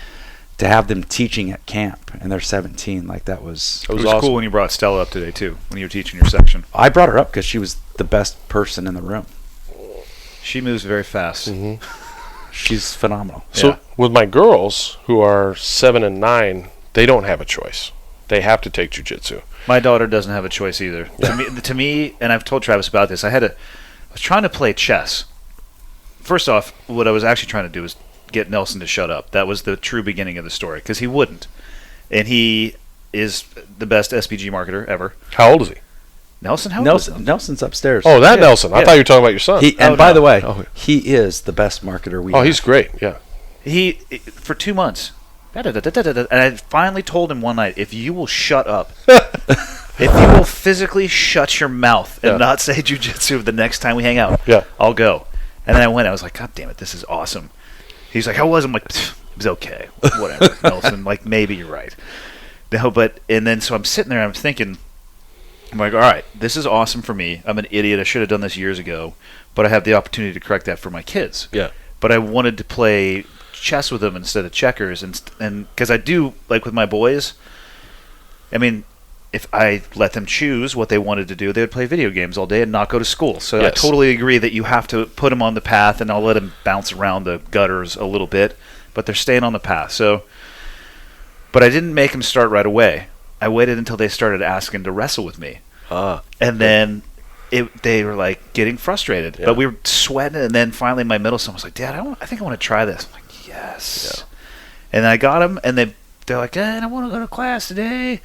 To have them teaching at camp, and they're 17, like that was. It was awesome. Cool when you brought Stella up today too, when you were teaching your section. I brought her up because she was the best person in the room. She moves very fast. Mm-hmm. She's phenomenal. So with my girls, who are 7 and 9, they don't have a choice. They have to take jiu-jitsu. My daughter doesn't have a choice either. Yeah. To me, and I've told Travis about this. I was trying to play chess. First off, what I was actually trying to do was get Nelson to shut up. That was the true beginning of the story, because he wouldn't. And he is the best SBG marketer ever. How old is he? Nelson? How old is he? Nelson's upstairs. Oh, Nelson. I thought you were talking about your son. By the way, he is the best marketer we have. Oh, he's great, yeah. He, for 2 months, and I finally told him one night, if you will shut up, if you will physically shut your mouth and not say jiu-jitsu the next time we hang out, I'll go. And then I went. I was like, God damn it, this is awesome. He's like, how was it? I'm like, it was okay. Whatever, Nelson. Like, maybe you're right. No, but, and then so I'm sitting there, I'm thinking, I'm like, all right, this is awesome for me. I'm an idiot. I should have done this years ago, but I have the opportunity to correct that for my kids. Yeah. But I wanted to play chess with them instead of checkers, and because I do, like with my boys, I mean, if I let them choose what they wanted to do, they would play video games all day and not go to school. So Yes. I totally agree that you have to put them on the path, and I'll let them bounce around the gutters a little bit, but they're staying on the path. So, but I didn't make them start right away. I waited until they started asking to wrestle with me. And then they were like getting frustrated. Yeah. But we were sweating, and then finally my middle son was like, Dad, I think I want to try this. I'm like, yes. Yeah. And I got them, and they're like, I don't want to go to class today.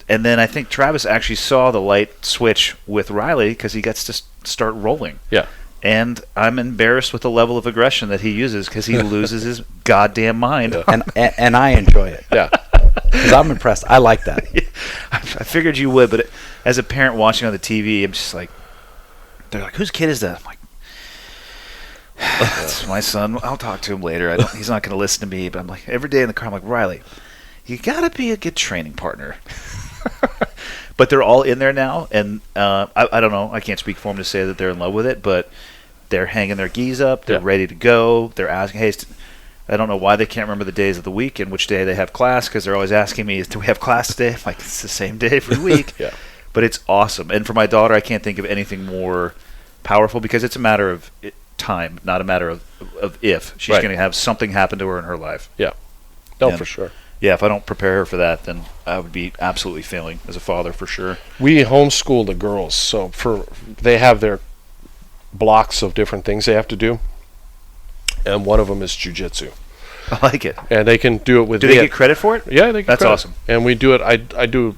And then I think Travis actually saw the light switch with Riley because he gets to start rolling. Yeah. And I'm embarrassed with the level of aggression that he uses because he loses his goddamn mind. Yeah. And I enjoy it. Yeah. Because I'm impressed. I like that. I figured you would, but as a parent watching on the TV, I'm just like, they're like, whose kid is that? I'm like, it's my son. I'll talk to him later. He's not going to listen to me. But I'm like, every day in the car, I'm like, Riley, you got to be a good training partner. But they're all in there now, and I don't know. I can't speak for them to say that they're in love with it, but they're hanging their geese up. They're ready to go. They're asking, hey, I don't know why they can't remember the days of the week and which day they have class, because they're always asking me, do we have class today? I'm like, it's the same day every week. Yeah. But it's awesome. And for my daughter, I can't think of anything more powerful because it's a matter of time, not a matter of if. She's going to have something happen to her in her life. Yeah. No, And for sure. Yeah, if I don't prepare her for that, then I would be absolutely failing as a father for sure. We homeschool the girls, so they have their blocks of different things they have to do, and one of them is jujitsu. I like it. And they can do it with Do me they get credit for it? Yeah, they get That's credit. awesome. And we do it. I do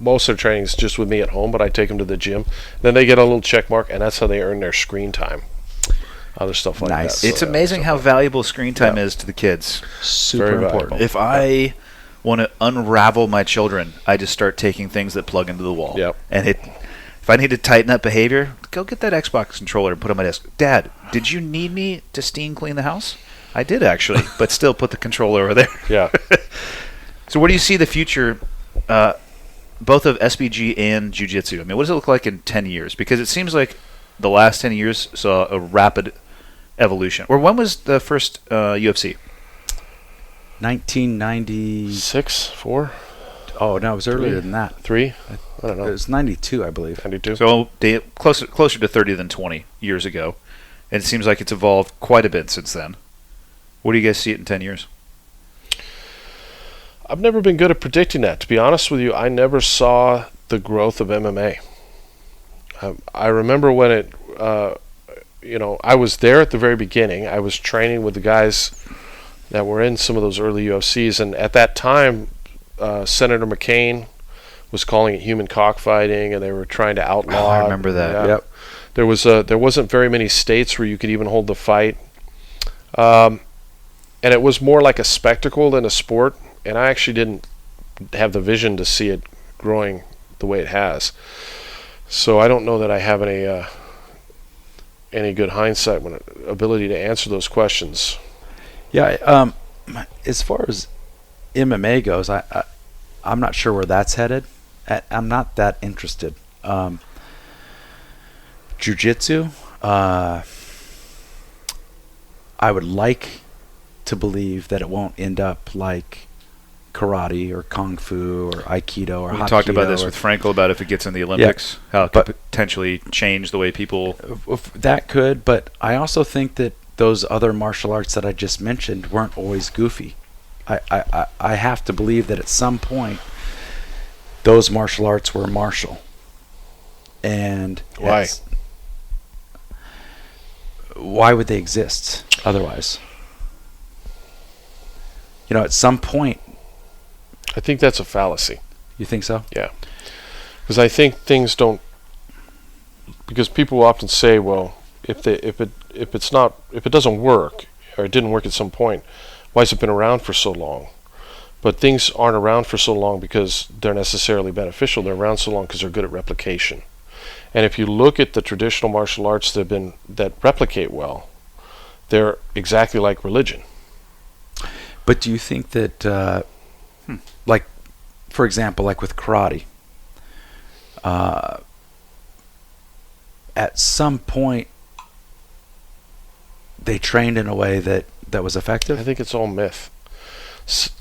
most of their trainings just with me at home, but I take them to the gym. Then they get a little check mark, and that's how they earn their screen time. Other stuff like Nice. that. It's amazing how valuable screen time is to the kids. Super Very important. valuable. If I want to unravel my children, I just start taking things that plug into the wall. Yep. And if I need to tighten up behavior, go get that Xbox controller and put it on my desk. Dad, did you need me to steam clean the house? I did actually, but still put the controller over there. Yeah. So where do you see the future, both of SBG and Jiu-Jitsu? I mean, what does it look like in 10 years? Because it seems like the last 10 years saw a rapid evolution. Or when was the first UFC? 1990. 6, 4, Oh, no, it was earlier than that. 3. I don't It know. was 92, I believe. 92. So closer to 30 than 20 years ago. And it seems like it's evolved quite a bit since then. What do you guys see it in 10 years? I've never been good at predicting that. To be honest with you, I never saw the growth of MMA. I remember when it, I was there at the very beginning. I was training with the guys that were in some of those early UFCs, and at that time, Senator McCain was calling it human cockfighting, and they were trying to outlaw. I remember that. Yeah. Yep. There wasn't very many states where you could even hold the fight, and it was more like a spectacle than a sport. And I actually didn't have the vision to see it growing the way it has. So I don't know that I have any good hindsight ability to answer those questions. Yeah, as far as MMA goes, I'm not sure where that's headed. I'm not that interested. Jiu-Jitsu, I would like to believe that it won't end up like karate or kung fu or aikido or We hapkido. talked about this with Frankel about if it gets in the Olympics, how it could potentially change the way people. That could, but I also think that those other martial arts that I just mentioned weren't always goofy. I have to believe that at some point those martial arts were martial. And Why? Why would they exist otherwise? At some point. I think that's a fallacy. You think so? Yeah. Because I think things don't. Because people will often say, well, if it doesn't work, or it didn't work at some point, why has it been around for so long? But things aren't around for so long because they're necessarily beneficial. They're around so long because they're good at replication. And if you look at the traditional martial arts that replicate well, they're exactly like religion. But do you think that, like, for example, like with karate, at some point they trained in a way that was effective? I think it's all myth.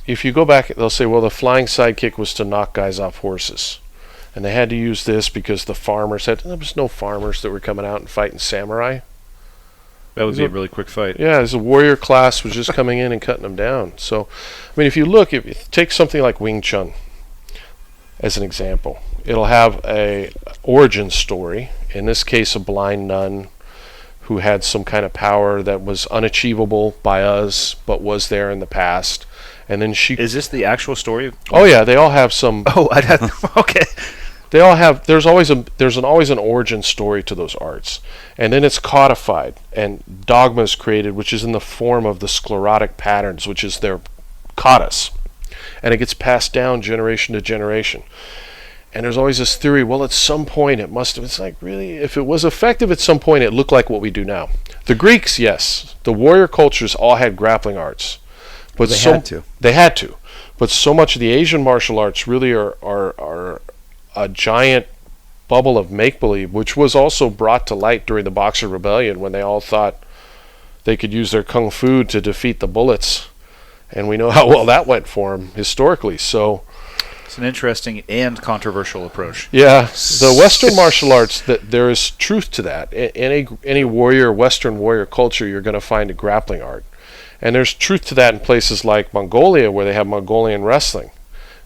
If you go back, they'll say, well, the flying sidekick was to knock guys off horses. And they had to use this because the farmers there was no farmers that were coming out and fighting samurai. That would be a really quick fight. Yeah, as a warrior class was just coming in and cutting them down. So, I mean, if you look, if you take something like Wing Chun as an example, it'll have a origin story. In this case, a blind nun who had some kind of power that was unachievable by us, but was there in the past. And then she... Is this the actual story? Oh yeah, they all have some... Oh, I'd have... Okay. They all have... There's always an origin story to those arts. And then it's codified, and dogma is created, which is in the form of the sclerotic patterns, which is their katas. And it gets passed down generation to generation. And there's always this theory, well, at some point it must have... It's like, really? If it was effective at some point, it looked like what we do now. The Greeks, yes. The warrior cultures all had grappling arts. But they had to. They had to. But so much of the Asian martial arts really are a giant bubble of make-believe, which was also brought to light during the Boxer Rebellion when they all thought they could use their kung fu to defeat the bullets. And we know how well that went for them historically. So it's an interesting and controversial approach. yeah, the Western martial arts, that there is truth to that. In any warrior, Western warrior culture, you're going to find a grappling art. And there's truth to that in places like Mongolia, where they have Mongolian wrestling,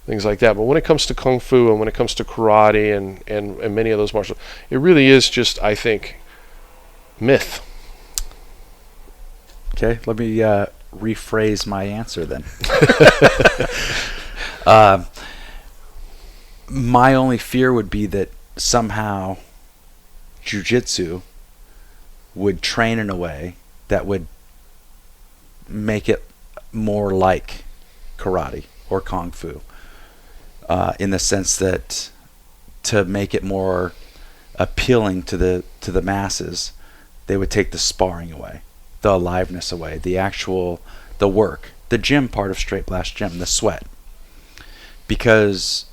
things like that. But when it comes to kung fu and when it comes to karate and many of those martial arts, it really is just, I think, myth. Okay, let me rephrase my answer then. My only fear would be that somehow jiu-jitsu would train in a way that would make it more like karate or kung fu, in the sense that to make it more appealing to the masses, they would take the sparring away, the aliveness away, the work, the gym part of straight blast gym, the sweat. Because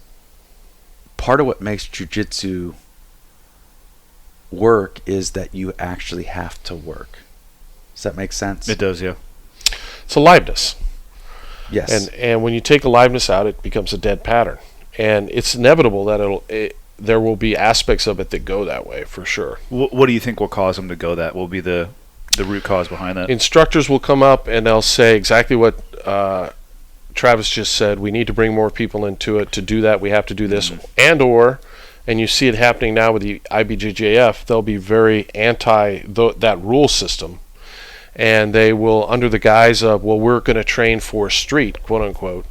part of what makes jiu-jitsu work is that you actually have to work. Does that make sense? It does, yeah. It's aliveness. Yes. And when you take aliveness out, it becomes a dead pattern. And it's inevitable that there will be aspects of it that go that way, for sure. What do you think will cause them to go that? What will be the root cause behind that? Instructors will come up and they'll say exactly what Travis just said. We need to bring more people into it. To do that, we have to do this. And you see it happening now with the IBJJF, they'll be very anti that rule system. And they will, under the guise of, well, we're going to train for street, quote unquote,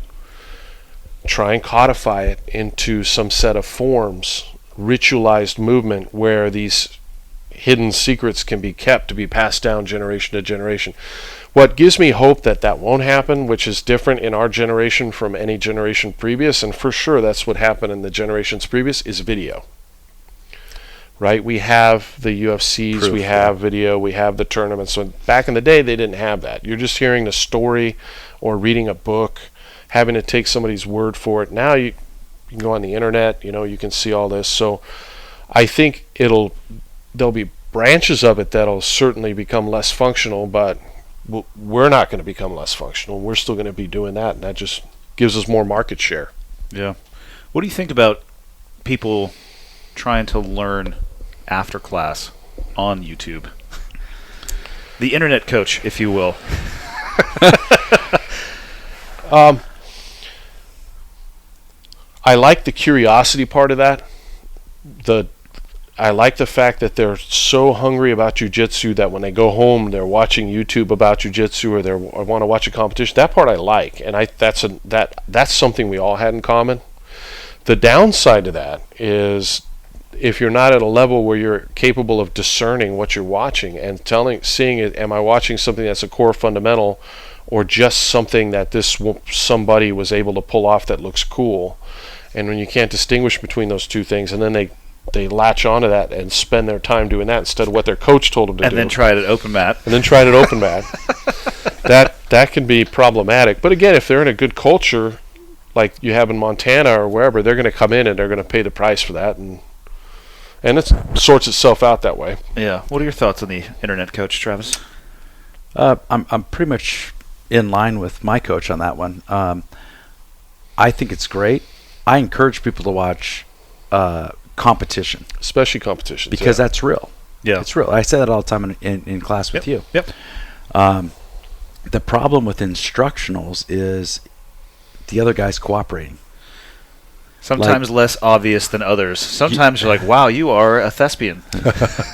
try and codify it into some set of forms, ritualized movement where these hidden secrets can be kept to be passed down generation to generation. What gives me hope that that won't happen, which is different in our generation from any generation previous, and for sure that's what happened in the generations previous, is video. Right? We have the UFCs, Proof, we have video, we have the tournaments. So back in the day, they didn't have that. You're just hearing the story or reading a book, having to take somebody's word for it. Now you can go on the internet, you can see all this. So I think there'll be branches of it that'll certainly become less functional, but we're not going to become less functional. We're still going to be doing that, and that just gives us more market share. Yeah. What do you think about people trying to learn after class on YouTube? The internet coach, if you will. I like the curiosity part of that. I like the fact that they're so hungry about jiu-jitsu that when they go home, they're watching YouTube about jiu-jitsu or they want to watch a competition. That part I like, and that's something we all had in common. The downside to that is if you're not at a level where you're capable of discerning what you're watching and seeing it, am I watching something that's a core fundamental or just something that somebody was able to pull off that looks cool? And when you can't distinguish between those two things, and then they they latch onto that and spend their time doing that instead of what their coach told them to do. And then try it at open mat. That can be problematic. But again, if they're in a good culture, like you have in Montana or wherever, they're going to come in and they're going to pay the price for that, and it sorts itself out that way. Yeah. What are your thoughts on the internet coach, Travis? I'm pretty much in line with my coach on that one. I think it's great. I encourage people to watch competition, Especially competitions. because that's real. Yeah. It's real. I say that all the time in class with you. Yep. The problem with instructionals is the other guy's cooperating. Sometimes less obvious than others. Sometimes you're like, wow, you are a thespian.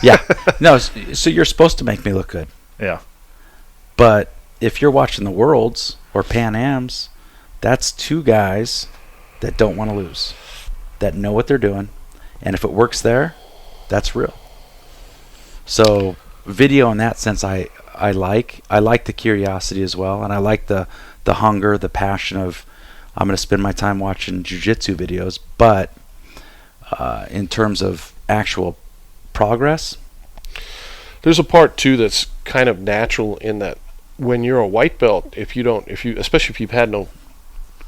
Yeah. No, so you're supposed to make me look good. Yeah. But if you're watching the Worlds or Pan Ams, that's two guys that don't want to lose, that know what they're doing, and if it works there, that's real. So video in that sense, I like the curiosity as well, and I like the hunger, the passion of I'm going to spend my time watching jiu-jitsu videos, but in terms of actual progress, there's a part too that's kind of natural in that when you're a white belt, especially if you've had no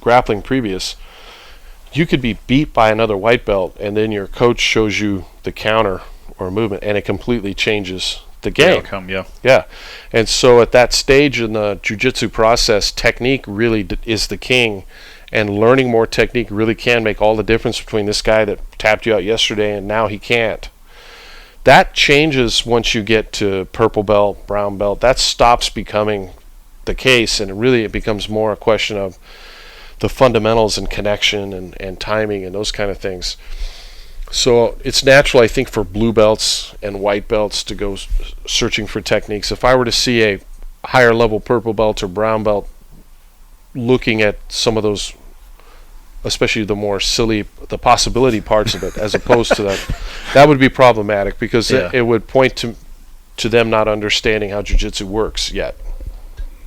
grappling previous, you could be beat by another white belt, and then your coach shows you the counter or movement, and it completely changes the game. Outcome, yeah. Yeah, and so at that stage in the jiu-jitsu process, technique really is the king, and learning more technique really can make all the difference between this guy that tapped you out yesterday and now he can't. That changes once you get to purple belt, brown belt. That stops becoming the case, and it becomes more a question of the fundamentals and connection and timing and those kind of things. So it's natural, I think, for blue belts and white belts to go searching for techniques. If I were to see a higher level purple belt or brown belt looking at some of those, especially the more silly, the possibility parts of it, as opposed to that would be problematic, because it would point to them not understanding how jiu-jitsu works yet.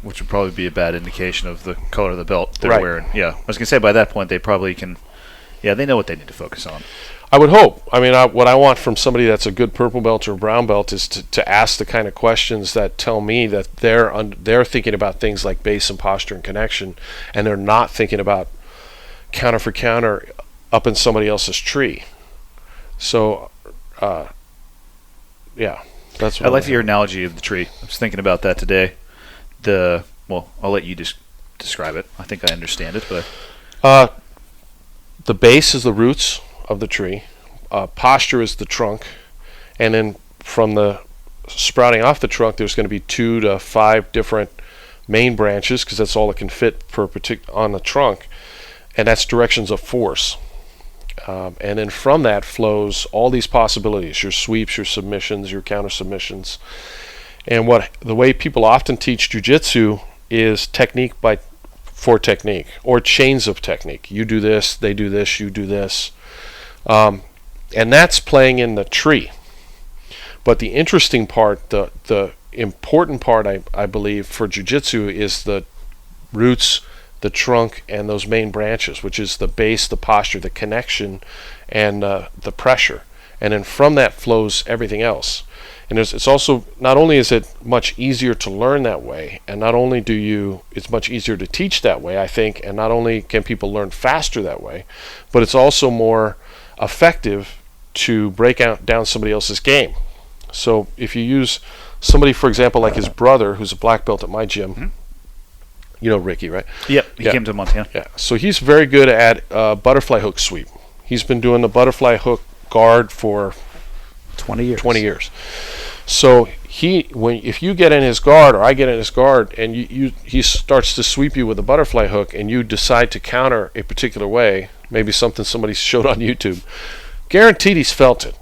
Which would probably be a bad indication of the color of the belt they're Right. wearing. Yeah. I was going to say, by that point, they probably can, they know what they need to focus on. I would hope. I mean, what I want from somebody that's a good purple belt or brown belt is to ask the kind of questions that tell me that they're thinking about things like base and posture and connection, and they're not thinking about counter for counter up in somebody else's tree. So, that's what I like your analogy of the tree. I was thinking about that today. I'll let you just describe it. I think I understand it, but the base is the roots of the tree. Posture is the trunk, and then from the sprouting off the trunk, there's going to be 2 to 5 different main branches, because that's all it can fit on the trunk, and that's directions of force. And then from that flows all these possibilities: your sweeps, your submissions, your counter submissions. And the way people often teach jiu-jitsu is technique for technique, or chains of technique. You do this, they do this, you do this. And that's playing in the tree. But the interesting part, the important part, I believe, for jiu-jitsu is the roots, the trunk, and those main branches, which is the base, the posture, the connection, and the pressure. And then from that flows everything else. And it's also, not only is it much easier to learn that way, and not only it's much easier to teach that way, I think, and not only can people learn faster that way, but it's also more effective to break down somebody else's game. So if you use somebody, for example, like his brother, who's a black belt at my gym, Mm-hmm. You know Ricky, right? Yep, he came to Montana. Yeah, so he's very good at butterfly hook sweep. He's been doing the butterfly hook guard for 20 years. 20 years. So if you get in his guard, or I get in his guard, and he starts to sweep you with a butterfly hook, and you decide to counter a particular way, maybe something somebody showed on YouTube, guaranteed he's felt it,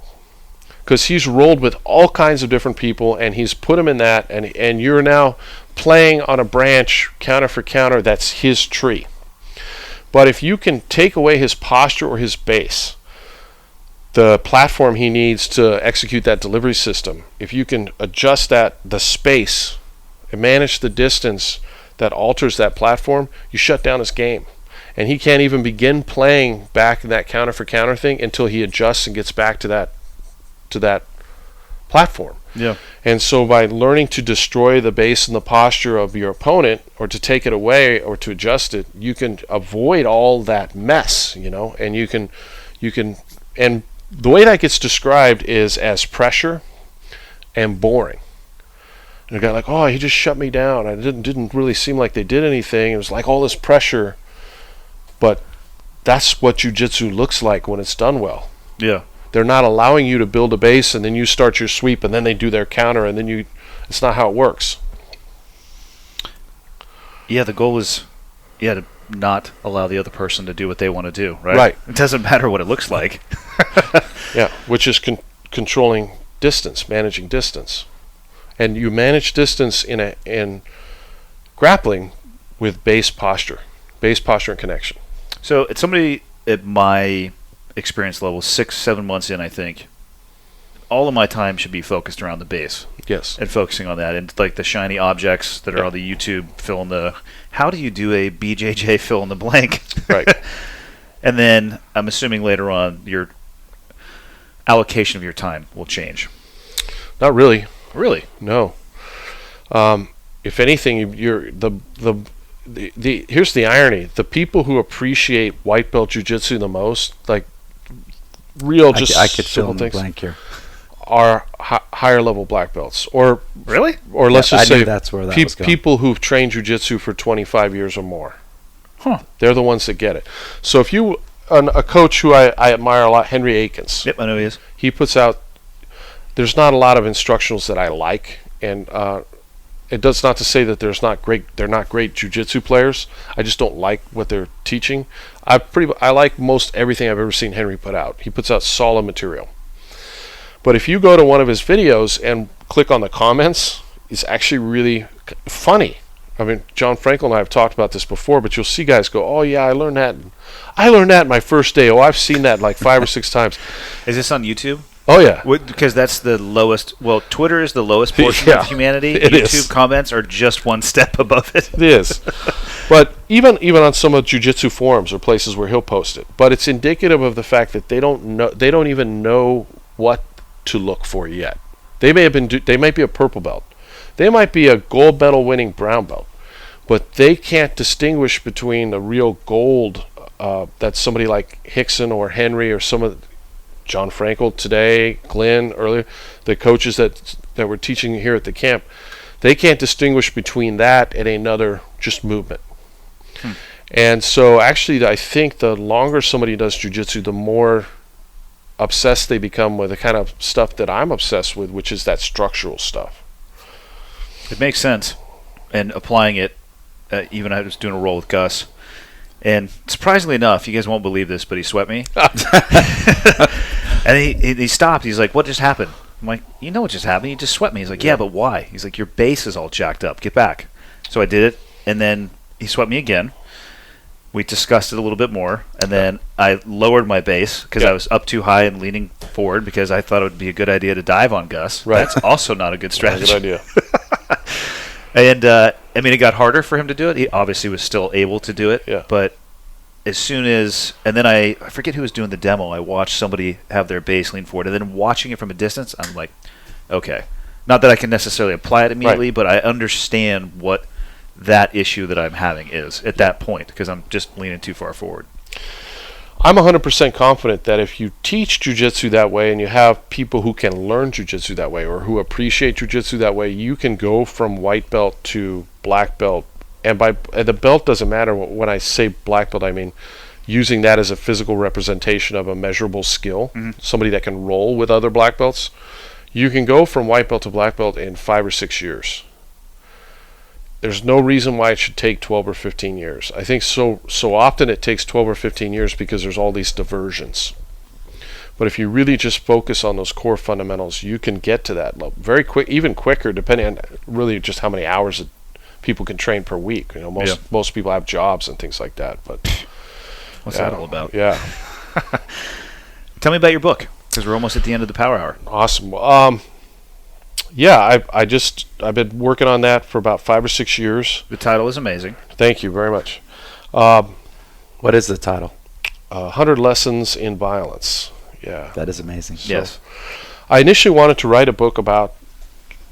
because he's rolled with all kinds of different people, and he's put them in that, and you're now playing on a branch counter for counter that's his tree. But if you can take away his posture or his base, the platform he needs to execute that delivery system, if you can adjust the space and manage the distance that alters that platform, you shut down his game. and he can't even begin playing back in that counter for counter thing until he adjusts and gets back to that platform. Yeah. And so by learning to destroy the base and the posture of your opponent, or to take it away or to adjust it, you can avoid all that mess, and you can and the way that gets described is as pressure and boring. And a guy like, oh, he just shut me down. It didn't really seem like they did anything. It was like all this pressure. But that's what jiu-jitsu looks like when it's done well. Yeah. They're not allowing you to build a base and then you start your sweep and then they do their counter and then it's not how it works. Yeah, the goal is to not allow the other person to do what they want to do, right? Right. It doesn't matter what it looks like. Yeah, which is controlling distance, managing distance. And you manage distance in grappling with base posture and connection. So it's somebody at my experience level, 6-7 months in, I think, all of my time should be focused around the base. Yes. And focusing on that, and like the shiny objects that are on the YouTube fill in the, how do you do a BJJ fill in the blank? Right. And then I'm assuming later on your allocation of your time will change. Not really. Really? No. If anything, here's the irony: the people who appreciate white belt jiu-jitsu the most, like real, I could fill simple in the things, blank here. are higher level black belts, or Really? or let's I just knew say that's where that was going. people who've trained jiu-jitsu for 25 years or more. Huh. They're the ones that get it. So if you a coach who I admire a lot, Henry Akins. Yep, I know he is. He puts out. There's not a lot of instructionals that I like, and it does not to say that they're not great jiu-jitsu players. I just don't like what they're teaching. I like most everything I've ever seen Henry put out. He puts out solid material. But if you go to one of his videos and click on the comments, it's actually really funny. I mean, John Frankel and I have talked about this before, but you'll see guys go, "Oh yeah, I learned that. I learned that my first day. Oh, I've seen that like 5 or 6 times." Is this on YouTube? Oh yeah. Because that's the lowest. Well, Twitter is the lowest portion Yeah, of humanity. it YouTube is. comments are just one step above it. It is. But even on some of jiu-jitsu forums or places where he'll post it. But it's indicative of the fact that they don't even know what to look for yet. They might be a purple belt. They might be a gold medal winning brown belt. But they can't distinguish between the real gold that somebody like Hickson or Henry or some of John Frankel today, Glenn earlier, the coaches that were teaching here at the camp, they can't distinguish between that and another just movement. And so actually I think the longer somebody does jiu-jitsu, the more obsessed they become with the kind of stuff that I'm obsessed with, which is that structural stuff. It makes sense. And applying it, even I was doing a roll with Gus, and surprisingly enough, you guys won't believe this, but he swept me. And he stopped. He's like, "What just happened?" I'm like, "You know what just happened? You just swept me." He's like, "Yeah, but why?" He's like, "Your base is all jacked up. Get back." So I did it, and then he swept me again. We discussed it a little bit more, and then I lowered my base because I was up too high and leaning forward because I thought it would be a good idea to dive on Gus. Right. That's also not a good strategy. Good idea. And I mean, it got harder for him to do it. He obviously was still able to do it, Yeah. but as soon as, and then I forget who was doing the demo. I watched somebody have their base lean forward, and then watching it from a distance, I'm like, okay. Not that I can necessarily apply it immediately, but I understand what that issue that I'm having is at that point because I'm just leaning too far forward. I'm 100% confident that if you teach jiu-jitsu that way and you have people who can learn jiu-jitsu that way or who appreciate jiu-jitsu that way, you can go from white belt to black belt. And the belt doesn't matter. When I say black belt, I mean using that as a physical representation of a measurable skill, somebody that can roll with other black belts. You can go from white belt to black belt in 5 or 6 years. There's no reason why it should take 12 or 15 years. I think so often it takes 12 or 15 years because there's all these diversions. But if you really just focus on those core fundamentals, you can get to that level very quick, even quicker, depending on really just how many hours people can train per week. You know, most people have jobs and things like that. But what's that all about? Yeah. Tell me about your book because we're almost at the end of the Power Hour. Awesome. Yeah, I've been working on that for about 5 or 6 years. The title is amazing. Thank you very much. Well, What is the title? 100 Lessons in Violence. Yeah. That is amazing. Yes. I initially wanted to write a book about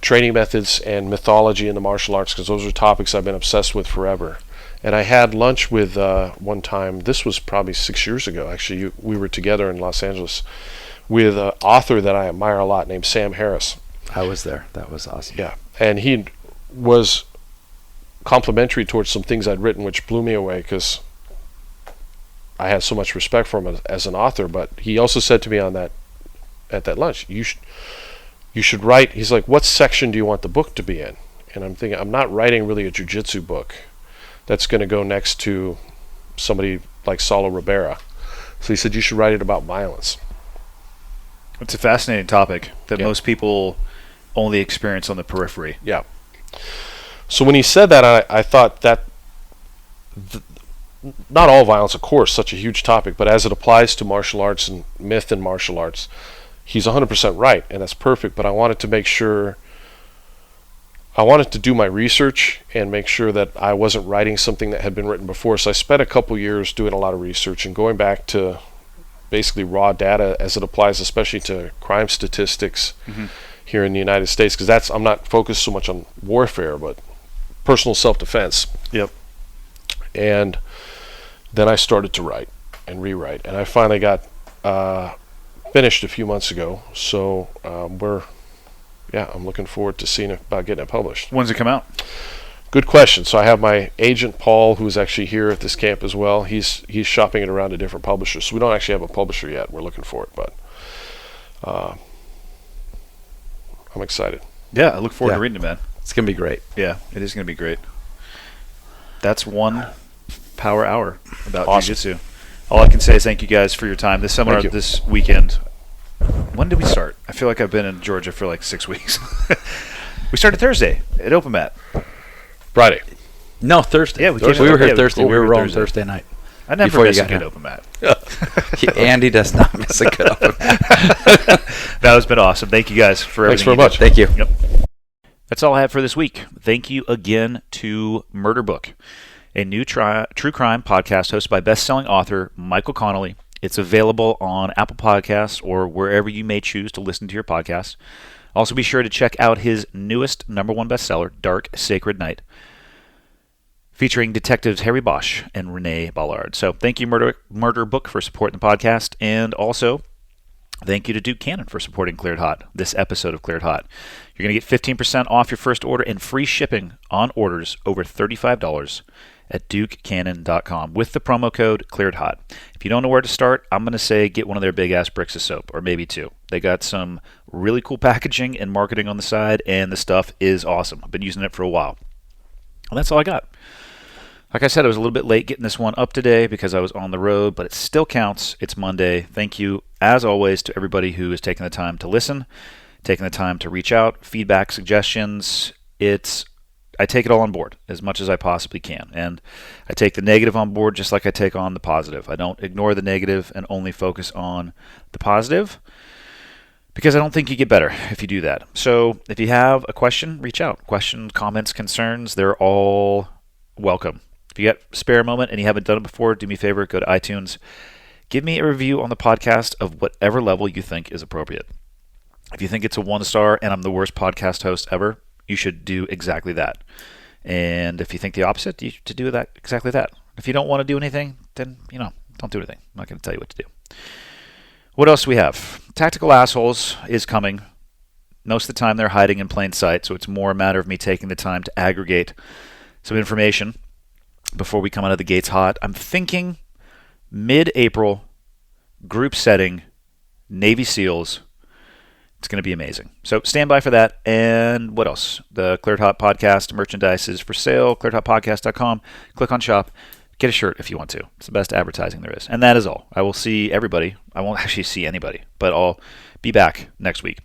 training methods and mythology in the martial arts because those are topics I've been obsessed with forever. And I had lunch with one time, this was probably 6 years ago, actually, we were together in Los Angeles, with an author that I admire a lot named Sam Harris. I was there. That was awesome. Yeah. And he was complimentary towards some things I'd written, which blew me away because I had so much respect for him as an author. But he also said to me at that lunch, you should write. He's like, what section do you want the book to be in? And I'm thinking, I'm not writing really a jiu-jitsu book that's going to go next to somebody like Saulo Ribera. So he said, you should write it about violence. It's a fascinating topic that most people only experience on the periphery. Yeah. So when he said that, I thought that not all violence, of course, such a huge topic, but as it applies to martial arts and myth in martial arts, he's 100% right, and that's perfect. But I wanted to make sure, I wanted to do my research and make sure that I wasn't writing something that had been written before. So I spent a couple years doing a lot of research and going back to basically raw data as it applies especially to crime statistics here in the United States, because I'm not focused so much on warfare, but personal self-defense. Yep. And then I started to write and rewrite, and I finally got finished a few months ago. So I'm looking forward to seeing about getting it published. When's it come out? Good question. So I have my agent Paul, who's actually here at this camp as well. He's shopping it around to different publishers. So we don't actually have a publisher yet. We're looking for it, but I'm excited. Yeah, I look forward to reading it, man. It's going to be great. Yeah, it is going to be great. That's 1 power hour about Awesome. jiu-jitsu. All I can say is thank you guys for your time. This seminar this weekend. When did we start? I feel like I've been in Georgia for like 6 weeks. We started Thursday at Open Mat. Friday. No, Thursday. Yeah, we were here Thursday. We were rolling Thursday night. I never Before miss you a got good here. Open Mat. Andy does not miss a good Open Mat. That has been awesome. Thank you guys for Thanks everything. very much. Thank you. Yep. That's all I have for this week. Thank you again to Murder Book, a new true crime podcast hosted by best-selling author Michael Connolly. It's available on Apple Podcasts or wherever you may choose to listen to your podcast. Also, be sure to check out his newest #1 bestseller, Dark Sacred Night, featuring detectives Harry Bosch and Renee Ballard. So thank you, Murder Book, for supporting the podcast. And also, thank you to Duke Cannon for supporting Cleared Hot, this episode of Cleared Hot. You're going to get 15% off your first order and free shipping on orders over $35 at dukecannon.com with the promo code ClearedHot. If you don't know where to start, I'm going to say get one of their big-ass bricks of soap, or maybe 2. They got some really cool packaging and marketing on the side, and the stuff is awesome. I've been using it for a while. And that's all I got. Like I said, I was a little bit late getting this one up today because I was on the road, but it still counts. It's Monday. Thank you, as always, to everybody who has taken the time to listen, taking the time to reach out, feedback, suggestions. I take it all on board as much as I possibly can. And I take the negative on board just like I take on the positive. I don't ignore the negative and only focus on the positive because I don't think you get better if you do that. So if you have a question, reach out. Questions, comments, concerns, they're all welcome. If you got a spare moment and you haven't done it before, do me a favor, go to iTunes. Give me a review on the podcast of whatever level you think is appropriate. If you think it's a 1-star and I'm the worst podcast host ever, you should do exactly that. And if you think the opposite, you should do exactly that. If you don't want to do anything, then, don't do anything. I'm not going to tell you what to do. What else do we have? Tactical Assholes is coming. Most of the time they're hiding in plain sight, so it's more a matter of me taking the time to aggregate some information before we come out of the gates hot. I'm thinking mid-April, group setting, Navy SEALs. It's going to be amazing. So stand by for that. And what else? The Cleared Hot Podcast merchandise is for sale. ClearedHotPodcast.com. Click on shop. Get a shirt if you want to. It's the best advertising there is. And that is all. I will see everybody. I won't actually see anybody, but I'll be back next week.